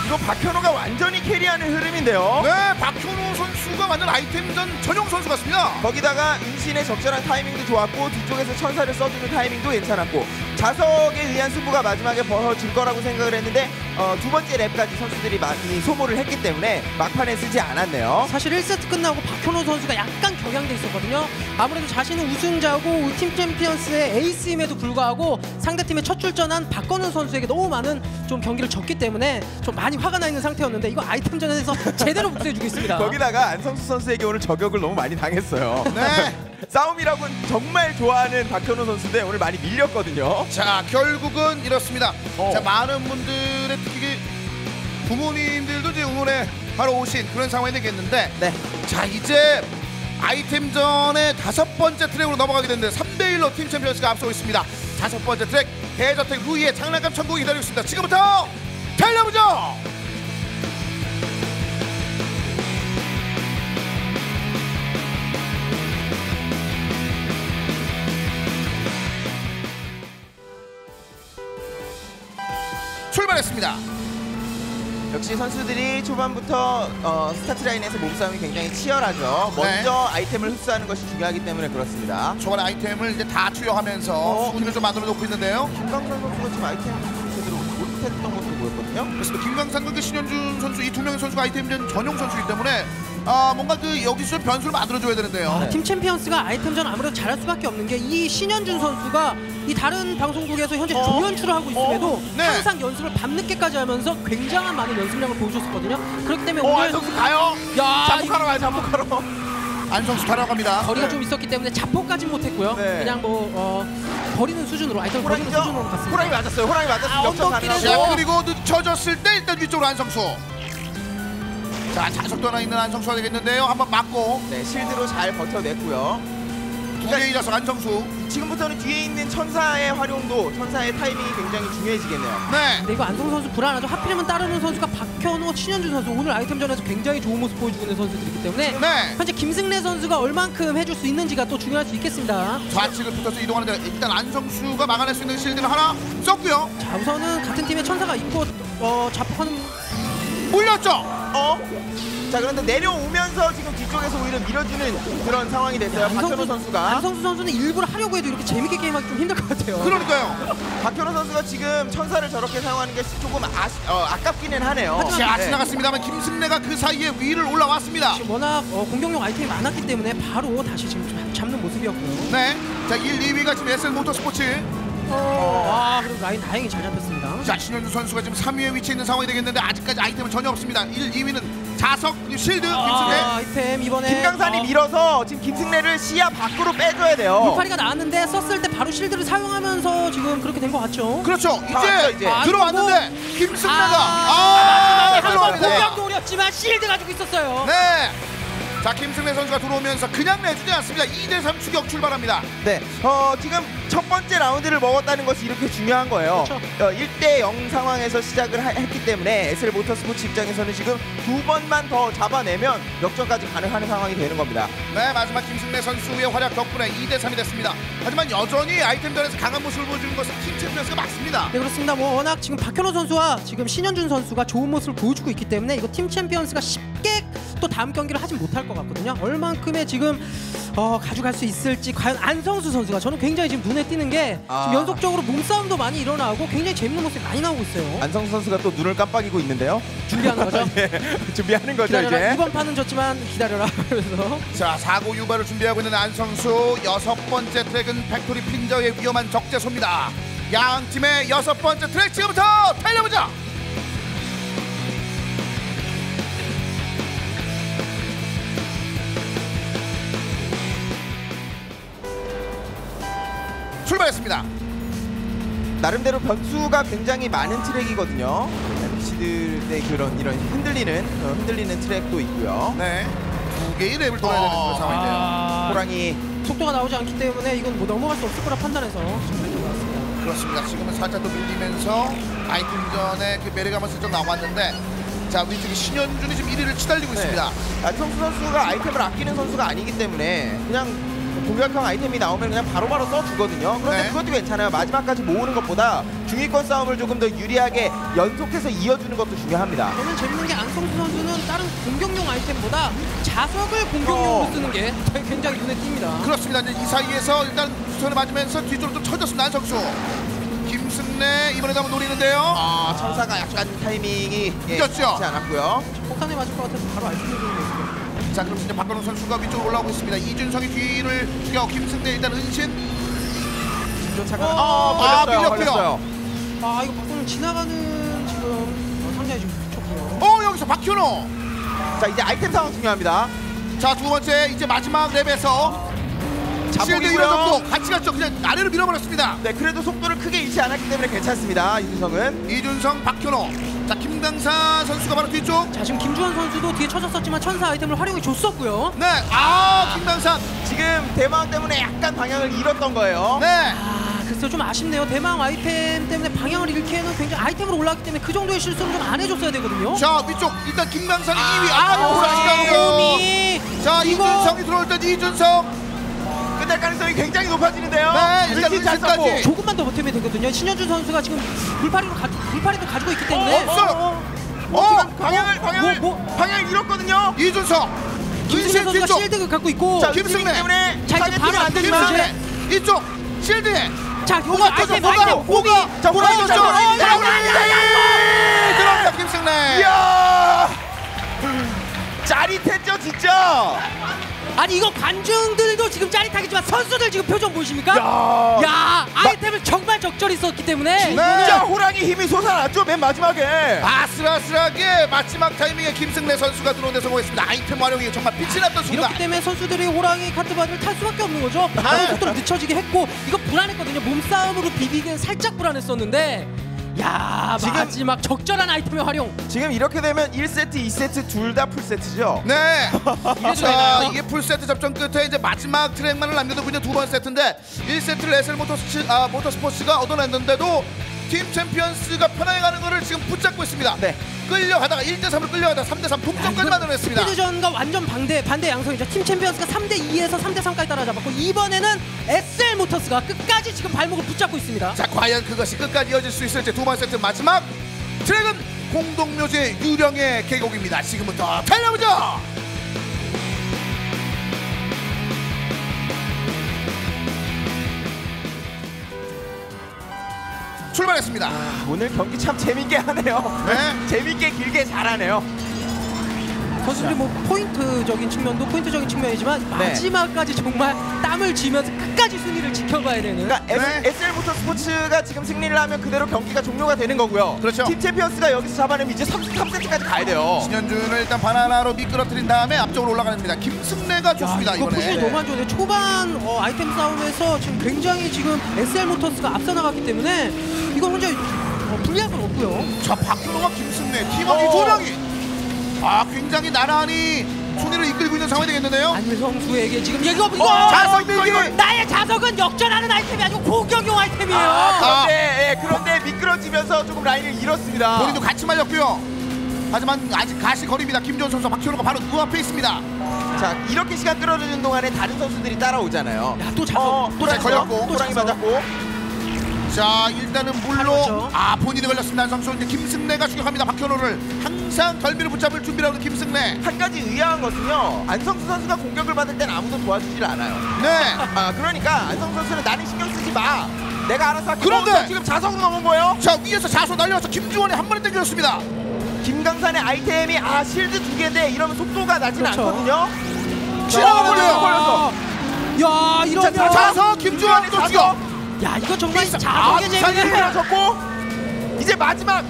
S11: 이거 박현호가 완전히 캐리하는 흐름인데요.
S10: 네, 박현호 선수가 완전 아이템전 전용 선수 같습니다.
S11: 거기다가 은신의 적절한 타이밍도 좋았고 뒤쪽에서 천사를 써주는 타이밍도 괜찮았고 자석에 의한 승부가 마지막에 벌어질 거라고 생각을 했는데 두 번째 랩까지 선수들이 많이 소모를 했기 때문에 막판에 쓰지 않았네요.
S12: 사실 1세트 끝나고 박현호 선수가 약간 경향돼 있었거든요. 아무래도 자신은 우승자고 팀 챔피언스의 에이스임에도 불구하고 상대팀에 첫 출전한 박건웅 선수에게 너무 많은 좀 경기를 졌기 때문에 좀 많이 화가 나 있는 상태였는데 이거 아이템전에서 제대로 복수해주고 있습니다.
S11: 거기다가 안성수 선수에게 오늘 저격을 너무 많이 당했어요.
S10: 네.
S11: 싸움이라고는 정말 좋아하는 박현호 선수인데 오늘 많이 밀렸거든요.
S10: 자, 결국은 이렇습니다. 자, 많은 분들의 특히 부모님들도 이제 응원에 하러 오신 그런 상황이 되겠는데
S11: 네.
S10: 자, 이제 아이템전의 5번째 트랙으로 넘어가게 됐는데 3대1로 팀 챔피언스가 앞서고 있습니다. 5번째 트랙 대저택 루이의 장난감 천국이 기다리고 있습니다. 지금부터 달려보죠. 출발했습니다.
S11: 역시 선수들이 초반부터 스타트 라인에서 몸싸움이 굉장히 치열하죠. 먼저 아이템을 흡수하는 것이 중요하기 때문에 그렇습니다.
S10: 초반에 아이템을 이제 다 투여하면서 수준을 좀 만들어 놓고 있는데요.
S11: 김광선 선수가 지금 아이템 제대로 못했던 것으로 보였거든요.
S10: 그렇습니다. 김광산과 신현준 선수 이 두 명의 선수가 아이템전 전용 선수이기 때문에 뭔가 여기서 변수를 만들어줘야 되는데요.
S12: 팀 챔피언스가 아이템전 아무래도 잘할 수밖에 없는 게 이 신현준 선수가 이 다른 방송국에서 현재 조연출을 하고 있음에도 항상 연습을 밤늦게까지 하면서 굉장한 많은 연습량을 보여줬었거든요. 그렇기 때문에 오늘
S11: 안성수 가요. 자폭하러 가요. 자폭하러.
S10: 안성수 달아갑니다.
S12: 거리가 좀 있었기 때문에 자폭까지 못했고요. 그냥 버리는 수준으로 아이템 버리는 수준으로 갔습니다.
S11: 호랑이 맞았어요. 호랑이 맞았습니다.
S12: 언덕길에서
S10: 그리고 늦춰졌을 때 일단 위쪽으로 안성수. 자, 자석도 하나 있는 안성수가 되겠는데요. 한번 맞고
S11: 네, 실드로 잘 버텨냈고요.
S10: 두 개의 자석 안성수.
S11: 지금부터는 뒤에 있는 천사의 활용도, 천사의 타이밍이 굉장히 중요해지겠네요.
S10: 네.
S12: 근데 이거 안성수 선수 불안하죠. 하필이면 따르는 선수가 박현호, 신현준 선수 오늘 아이템전에서 굉장히 좋은 모습 보여주고 있는 선수들이기 때문에 현재 김승래 선수가 얼만큼 해줄 수 있는지가 또 중요할 수 있겠습니다.
S10: 좌측을 붙어서 이동하는데 일단 안성수가 막아낼 수 있는 실드를 하나 썼고요.
S12: 자, 우선은 같은 팀에 천사가 있고 자폭하는
S10: 물렸죠.
S11: 자, 그런데 내려오면서 지금 뒤쪽에서 오히려 밀어주는 그런 상황이 됐어요. 박현호 선수가.
S12: 안성수 선수는 일부러 하려고 해도 이렇게 재밌게 게임하기 좀 힘들 것 같아요.
S10: 그러니까요.
S11: 박현호 선수가 지금 천사를 저렇게 사용하는 게 조금 아깝기는 하네요.
S10: 자, 지나갔습니다만 김승래가 그 사이에 위를 올라왔습니다.
S12: 지금 워낙 공격용 아이템이 많았기 때문에 바로 다시 지금 잡는 모습이었고요.
S10: 네. 자, 1, 2위가 지금 SL 모터스포츠.
S12: 그리고 라인 다행히 잘 잡혔습니다.
S10: 자, 신현주 선수가 지금 3위에 위치해 있는 상황이 되겠는데 아직까지 아이템은 전혀 없습니다. 1, 2위는 자석, 실드, 김승래.
S12: 아이템 이번에
S11: 김강산이 밀어서 지금 김승래를 시야 밖으로 빼줘야 돼요.
S12: 물파리가 나왔는데 썼을 때 바로 실드를 사용하면서 지금 그렇게 된 것 같죠?
S10: 그렇죠. 이제 들어왔는데 김승래가
S12: 마지막에 한번
S10: 들어왔는데
S12: 공격 노렸지만 실드 가지고 있었어요.
S10: 네. 자, 김승래 선수가 들어오면서 그냥 내주지 않습니다. 2대3 추격 출발합니다.
S11: 네, 지금 첫 번째 라운드를 먹었다는 것이 이렇게 중요한 거예요. 1대0 상황에서 시작을 했기 때문에 SL 모터스포츠 입장에서는 지금 2번만 더 잡아내면 역전까지 가능한 상황이 되는 겁니다.
S10: 네, 마지막 김승래 선수의 활약 덕분에 2대3이 됐습니다. 하지만 여전히 아이템전에서 강한 모습을 보여주는 것은 팀 챔피언스가 맞습니다.
S12: 네, 그렇습니다. 뭐 워낙 지금 박현호 선수와 지금 신현준 선수가 좋은 모습을 보여주고 있기 때문에 이거 팀 챔피언스가 쉽게 또 다음 경기를 하진 못할 것 같거든요. 얼만큼의 지금 가져갈 수 있을지. 과연 안성수 선수가 저는 굉장히 지금 눈에 띄는 게 지금 연속적으로 몸싸움도 많이 일어나고 굉장히 재밌는 모습이 많이 나오고 있어요.
S11: 안성수 선수가 또 눈을 깜빡이고 있는데요.
S12: 준비하는 거죠?
S11: 예, 준비하는 거죠.
S12: 기다려라.
S11: 이제.
S12: 이번 판은 졌지만 기다려라. 그래서
S10: 자, 사고 유발을 준비하고 있는 안성수. 6번째 트랙은 팩토리 핀저의 위험한 적재소입니다. 양 팀의 6번째 트랙 지금부터 달려보자. 출발했습니다.
S11: 나름대로 변수가 굉장히 많은 트랙이거든요. NPC들의 그런 이런 흔들리는 트랙도 있고요.
S10: 네, 2개의 랩을 돌아야 되는 그런 상황인데요.
S11: 호랑이
S12: 속도가 나오지 않기 때문에 이건 뭐 넘어갈 수 없을 거라 판단해서 지금 나왔습니다.
S10: 그렇습니다. 지금은 살짝 더 밀리면서 아이템전에 그 매력감은 슬쩍 나왔는데, 자, 위쪽에 신현준이 지금 1위를 치달리고 있습니다.
S11: 안성수 선수가 아이템을 아끼는 선수가 아니기 때문에 그냥 공격형 아이템이 나오면 그냥 바로바로 써주거든요. 그런데 그것도 괜찮아요. 마지막까지 모으는 것보다 중위권 싸움을 조금 더 유리하게 연속해서 이어주는 것도 중요합니다.
S12: 저는 재밌는 게 안성수 선수는 다른 공격용 아이템보다 자석을 공격용으로 쓰는 게 굉장히 눈에 띕니다.
S10: 그렇습니다. 이제 이 사이에서 일단 수선을 맞으면서 뒤쪽으로 좀 쳐졌습니다. 안성수. 김승래 이번에도 한번 노리는데요.
S11: 천사가 약간 타이밍이
S10: 늦었죠.
S11: 좋지 않았고요.
S12: 폭탄에 맞을 것 같아서 바로 알려주는 거예요.
S10: 자, 그럼 이제 박건우 선수가 위쪽으로 올라오고 있습니다. 이준성이 뒤를 죽여 김승래 일단 은신.
S11: 걸렸어요.
S12: 이거 박건우 지나가는 지금 상자에 지금 붙였고요.
S10: 여기서 박현호.
S11: 자, 이제 아이템 상황 중요합니다.
S10: 자, 두 번째 이제 마지막 랩에서 실드 이어졌고 같이 갔죠. 그냥 아래로 밀어버렸습니다.
S11: 네, 그래도 속도를 크게 잃지 않았기 때문에 괜찮습니다. 이준성은.
S10: 이준성, 박현호. 자, 김강사 선수가 바로 뒤쪽.
S12: 자, 지금 김주환 선수도 뒤에 쳐졌었지만 천사 아이템을 활용해 줬었고요.
S10: 네, 김강사
S11: 지금 대망 때문에 약간 방향을 잃었던 거예요.
S10: 네.
S12: 글쎄요, 좀 아쉽네요. 대망 아이템 때문에 방향을 잃기에는 굉장히 아이템으로 올라왔기 때문에 그 정도의 실수는 좀 안 해줬어야 되거든요.
S10: 자, 위쪽 일단 김강산이 2위. 호랑이가. 자, 이준성이 들어올 때 이준성.
S11: 끝날 가능성이 굉장히 높아지는데요.
S10: 네, 일단 은신까지.
S12: 조금만 더 버티면 되거든요. 신현준 선수가 지금 불파리도 가지고 있기 때문에.
S11: 지금 방향을 잃었거든요.
S10: 이준성.
S12: 김승래 선수가 실드 갖고 있고.
S11: 자,
S10: 김승래
S11: 때문에
S12: 자, 이제 바로 안 되지만
S10: 김승래 이쪽 실드에.
S12: 자, 요거 아이템 고기.
S10: 자, 호랑이 쪽. 들어갑니다, 김승래.
S11: 이야, 짜릿했죠, 진짜.
S12: 아니, 이거 관중들도 지금 짜릿하겠지만 선수들 지금 표정 보이십니까? 야, 아이템을 정말 적절히 썼기 때문에
S11: 진짜 호랑이 힘이 솟아났죠, 맨 마지막에.
S10: 아슬아슬하게 마지막 타이밍에 김승래 선수가 들어오는 데 성공했습니다. 아이템 활용이 정말 빛이 났던 순간.
S12: 이렇기 때문에 선수들이 호랑이 카트바디를 탈 수밖에 없는 거죠. 바로 속도를 늦춰지게 했고, 이거 불안했거든요. 몸싸움으로 비비기엔 살짝 불안했었는데, 야, 지금 마지막 적절한 아이템의 활용.
S11: 지금 이렇게 되면 1세트, 2세트 둘 다 풀세트죠?
S10: 네. 자, 이게 풀세트 접전 끝에 이제 마지막 트랙만을 남겨두고 있는 두 번 세트인데 1세트를 SL 모터스포츠가 얻어냈는데도 팀 챔피언스가 편하게 가는 거를 지금 붙잡고 있습니다.
S11: 네.
S10: 끌려가다가 1대3을 끌려가다가 3대3 동점까지 만들어냈습니다.
S12: 스피드전과 완전 반대 양성이죠. 팀 챔피언스가 3대2에서 3대3까지 따라잡았고, 이번에는 SL 모터스가 끝까지 지금 발목을 붙잡고 있습니다.
S10: 자, 과연 그것이 끝까지 이어질 수 있을지. 두 번 세트 마지막 트랙은 공동묘지 유령의 계곡입니다. 지금부터 달려보죠. 출발했습니다.
S11: 오늘 경기 참 재밌게 하네요.
S10: 네.
S11: 재밌게 길게 잘하네요.
S12: 선수들이 뭐 포인트적인 측면이지만 마지막까지 정말 땀을 쥐면서 끝까지 승리를 지켜가야 되는.
S11: 그러니까 SL 모터스포츠가 지금 승리를 하면 그대로 경기가 종료가 되는 거고요.
S10: 그렇죠.
S11: 팀 챔피언스가 여기서 잡아내면 이제 3세트까지 가야 돼요.
S10: 신현준을 일단 바나나로 미끄러뜨린 다음에 앞쪽으로 올라가는입니다. 김승래가 좋습니다.
S12: 이거 포지션이 너무 안 좋은데 초반 아이템 싸움에서 지금 굉장히 지금 SL 모터스가 앞서 나갔기 때문에 이건 혼자 불리할 건 없고요.
S10: 자, 박현호와 김승래 팀원이 두 명이 굉장히 나란히 순위를 이끌고 있는 상황이 되겠는데요.
S12: 안성수에게 지금 이거 나의 자석은 역전하는 아이템이 아니고 공격용 아이템이에요.
S11: 그런데 미끄러지면서 조금 라인을 잃었습니다.
S10: 본인도 같이 말렸고요. 하지만 아직 가시거리입니다. 김지원 선수, 박현호가 바로 눈앞에 있습니다.
S11: 자, 이렇게 시간 끌어주는 동안에 다른 선수들이 따라오잖아요.
S12: 또 자석,
S10: 또 걸렸고,
S11: 또랑이 맞았고.
S10: 자, 일단은 물로 본인이 걸렸습니다. 선수 이제 김승래가 추격합니다. 박현호를 항상 덜미를 붙잡을 준비를 하는 김승래.
S11: 한 가지 의아한 것은요, 안성수 선수가 공격을 받을 땐 아무도 도와주질 않아요.
S10: 네.
S11: 그러니까 안성수 선수는 나는 신경 쓰지 마. 내가 알아서 할게.
S10: 그런데
S11: 지금 자석으로 넘은 거예요.
S10: 자, 위에서 자석 날려서 김주원이 한 번에 당겨줬습니다.
S11: 김강산의 아이템이 실드 2개인데 이러면 속도가 나진 않거든요.
S10: 지나가버려요.
S12: 야, 이러면
S10: 자석 김주원 또 죽여.
S12: 야, 이거 정말 자석의 재미를
S11: 졌고 이제 마지막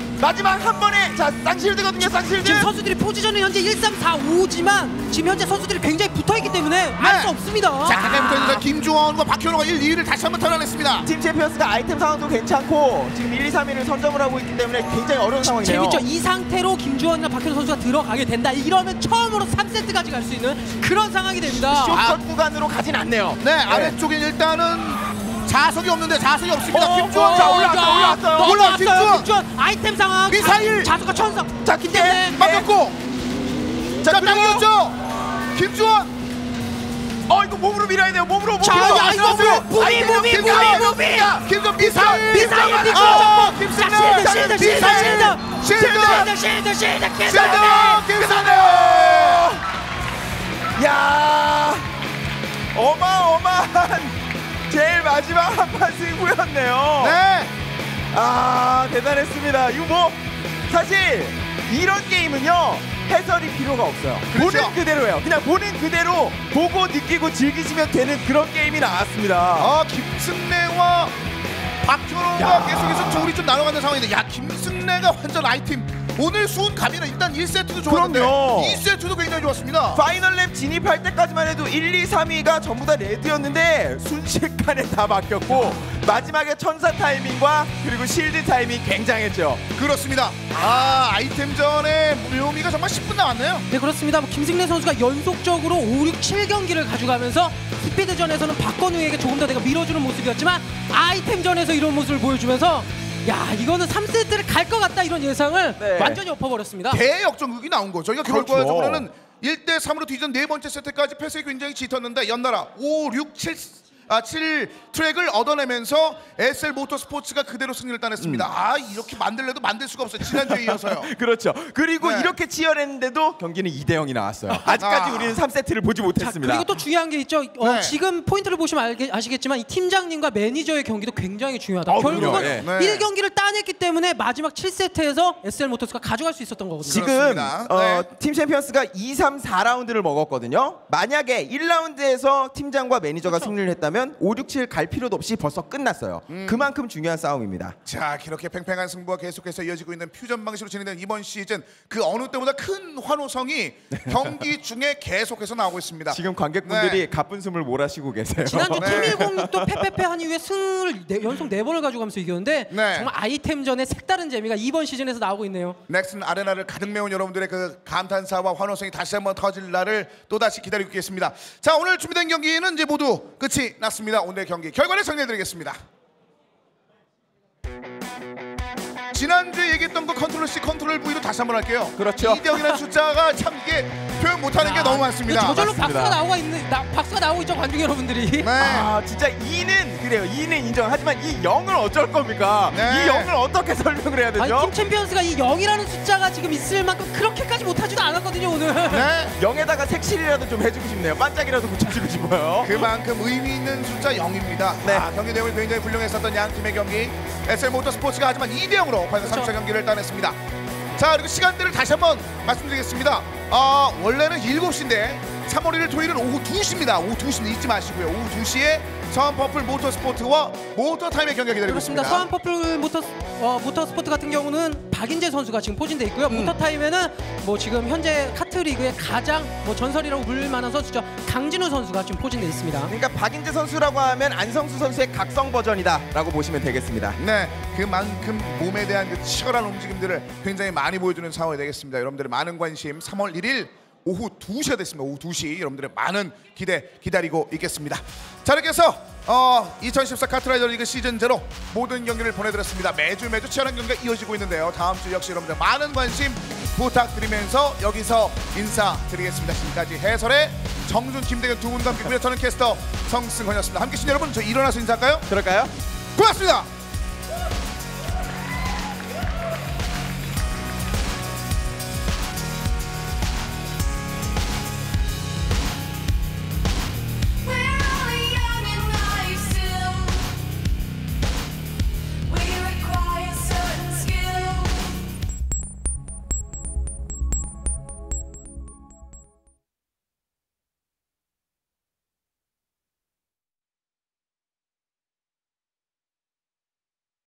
S11: 한 번에 자 쌍실드거든요. 쌍실드.
S12: 지금 선수들이 포지션은 현재 1, 3, 4, 5지만 지금 현재 선수들이 굉장히 붙어있기 때문에 알 수 없습니다.
S10: 자, 가까이 붙어있는 김주원과 박현호가 1, 2위를 다시 한번 탈환했습니다.
S11: 팀 챔피언스가 아이템 상황도 괜찮고 지금 1, 2, 3위를 선점을 하고 있기 때문에 굉장히 어려운 상황이네요.
S12: 재밌죠. 이 상태로 김주원이나 박현호 선수가 들어가게 된다. 이러면 처음으로 3세트까지 갈 수 있는 그런 상황이 됩니다.
S11: 쇼컷 구간으로 가진 않네요.
S10: 네, 아래쪽에 일단은 자석이 없는데 자석이 없습니다. 김주원
S11: 자, 올라왔어요.
S10: 김주원
S12: 아이템 상황.
S10: 미사일.
S12: 자석과 천석.
S11: 자, 김대
S10: 막혔고. 자, 당겼죠. 김주원.
S11: 이거 몸으로 밀어야 돼요. 몸으로.
S12: 자, 야, 이거 무비.
S10: 김주원 미사일.
S12: 실드.
S10: 김승래.
S11: 야, 어마어마한 제일 마지막 한판 승부였네요.
S10: 네.
S11: 대단했습니다. 이거 뭐 사실 이런 게임은요 해설이 필요가 없어요.
S10: 그렇죠.
S11: 보는 그대로예요. 그냥 보는 그대로 보고 느끼고 즐기시면 되는 그런 게임이 나왔습니다.
S10: 김승래와 박현호가 계속해서 조울이 좀 나눠가는 상황인데, 야, 김승래가 완전 아이템. 오늘 수훈 가면은 일단 1세트도 좋았는데
S11: 그럼요.
S10: 2세트도 굉장히 좋았습니다.
S11: 파이널 랩 진입할 때까지만 해도 1, 2, 3위가 전부 다 레드였는데 순식간에 다 바뀌었고 마지막에 천사 타이밍과 그리고 실드 타이밍 굉장했죠.
S10: 그렇습니다. 아이템전의 묘미가 정말 10분 남았네요.
S12: 네, 그렇습니다. 김승래 선수가 연속적으로 5, 6, 7경기를 가져가면서 스피드전에서는 박건우에게 조금 더 내가 밀어주는 모습이었지만 아이템전에서 이런 모습을 보여주면서 야, 이거는 3세트를 갈 것 같다 이런 예상을 완전히 엎어버렸습니다.
S10: 대역전극이 나온 거죠. 저희가 결과적으로는 1대3으로 뒤전 네 번째 세트까지 패스가 굉장히 짙었는데 연달아 5, 6, 7 트랙을 얻어내면서 SL 모터스포츠가 그대로 승리를 따냈습니다. 이렇게 만들래도 만들 수가 없어요. 지난주에 이어서요.
S11: 그렇죠. 그리고 이렇게 치열했는데도 경기는 2대0이 나왔어요. 아직까지 우리는 3세트를 보지 못했습니다.
S12: 그리고 또 중요한 게 있죠. 지금 포인트를 보시면 아시겠지만 이 팀장님과 매니저의 경기도 굉장히 중요하다. 결국은 1경기를 따냈기 때문에 마지막 7세트에서 SL 모터스가 가져갈 수 있었던 거거든요.
S11: 지금 팀 챔피언스가 2, 3, 4라운드를 먹었거든요. 만약에 1라운드에서 팀장과 매니저가 승리를 했다면 5, 6, 7 갈 필요도 없이 벌써 끝났어요. 그만큼 중요한 싸움입니다.
S10: 자, 이렇게 팽팽한 승부가 계속해서 이어지고 있는 퓨전 방식으로 진행되는 이번 시즌, 그 어느 때보다 큰 환호성이 경기 중에 계속해서 나오고 있습니다.
S11: 지금 관객분들이 가쁜 숨을 몰아쉬고 계세요.
S12: 지난주 팀10 또 패패패 한 이후에 승을 연속 4번을 가져가면서 이겼는데 정말 아이템전의 색다른 재미가 이번 시즌에서 나오고 있네요.
S10: 넥슨 아레나를 가득 메운 여러분들의 그 감탄사와 환호성이 다시 한번 터질 날을 또다시 기다리고 있겠습니다. 자, 오늘 준비된 경기는 이제 모두 끝이 났습니다. 오늘 경기 결과를 정리해드리겠습니다. 지난주에 얘기했던 그 컨트롤 C, 컨트롤 V로 다시 한번 할게요.
S11: 그렇죠.
S10: 2대0이라는 숫자가 참 이게 표현 못하는 게 너무 많습니다.
S12: 저절로 박수가 나오고 있죠, 관중 여러분들이.
S11: 진짜 2는 그래요. 2는 인정. 하지만 이 0을 어쩔 겁니까? 이 0을 어떻게 설명을 해야 되죠?
S12: 팀 챔피언스가 이 0이라는 숫자가 지금 있을 만큼 그렇게까지 못하지도 않았거든요, 오늘.
S11: 0에다가 색칠이라도 좀 해주고 싶네요. 반짝이라도 붙여주고 싶어요.
S10: 그만큼 의미 있는 숫자 0입니다. 경기 내용이 굉장히 훌륭했었던 양 팀의 경기. SL 모터스포츠가 하지만 2대0으로 3차 경기를 따냈습니다. 자, 그리고 시간대를 다시 한번 말씀드리겠습니다. 원래는 7시인데 3월 1일 토요일은 오후 2시입니다. 오후 2시는 잊지 마시고요. 오후 2시에 서한 퍼플 모터스포츠와 모터타임의 경기가 기다리고 있습니다.
S12: 서한 퍼플 모터스포츠 같은 경우는 박인재 선수가 지금 포진돼 있고요. 모터타임에는 뭐 지금 현재 카트리그의 가장 전설이라고 불릴 만한 선수죠. 강진우 선수가 지금 포진돼 있습니다.
S11: 그러니까 박인재 선수라고 하면 안성수 선수의 각성 버전이다라고 보시면 되겠습니다.
S10: 네, 그만큼 몸에 대한 그 치열한 움직임들을 굉장히 많이 보여주는 상황이 되겠습니다. 여러분들의 많은 관심 3월 1일 오후 2시가 됐습니다. 오후 2시 여러분들의 많은 기대 기다리고 있겠습니다. 자, 이렇게 해서 2014 카트라이더 리그 시즌 0 모든 경기를 보내드렸습니다. 매주 치열한 경기가 이어지고 있는데요. 다음 주 역시 여러분들 많은 관심 부탁드리면서 여기서 인사드리겠습니다. 지금까지 해설의 정준, 김대균 두 분과 함께 저는 캐스터 성승헌이었습니다. 함께 해주신 여러분, 저 일어나서 인사할까요?
S11: 그럴까요?
S10: 고맙습니다.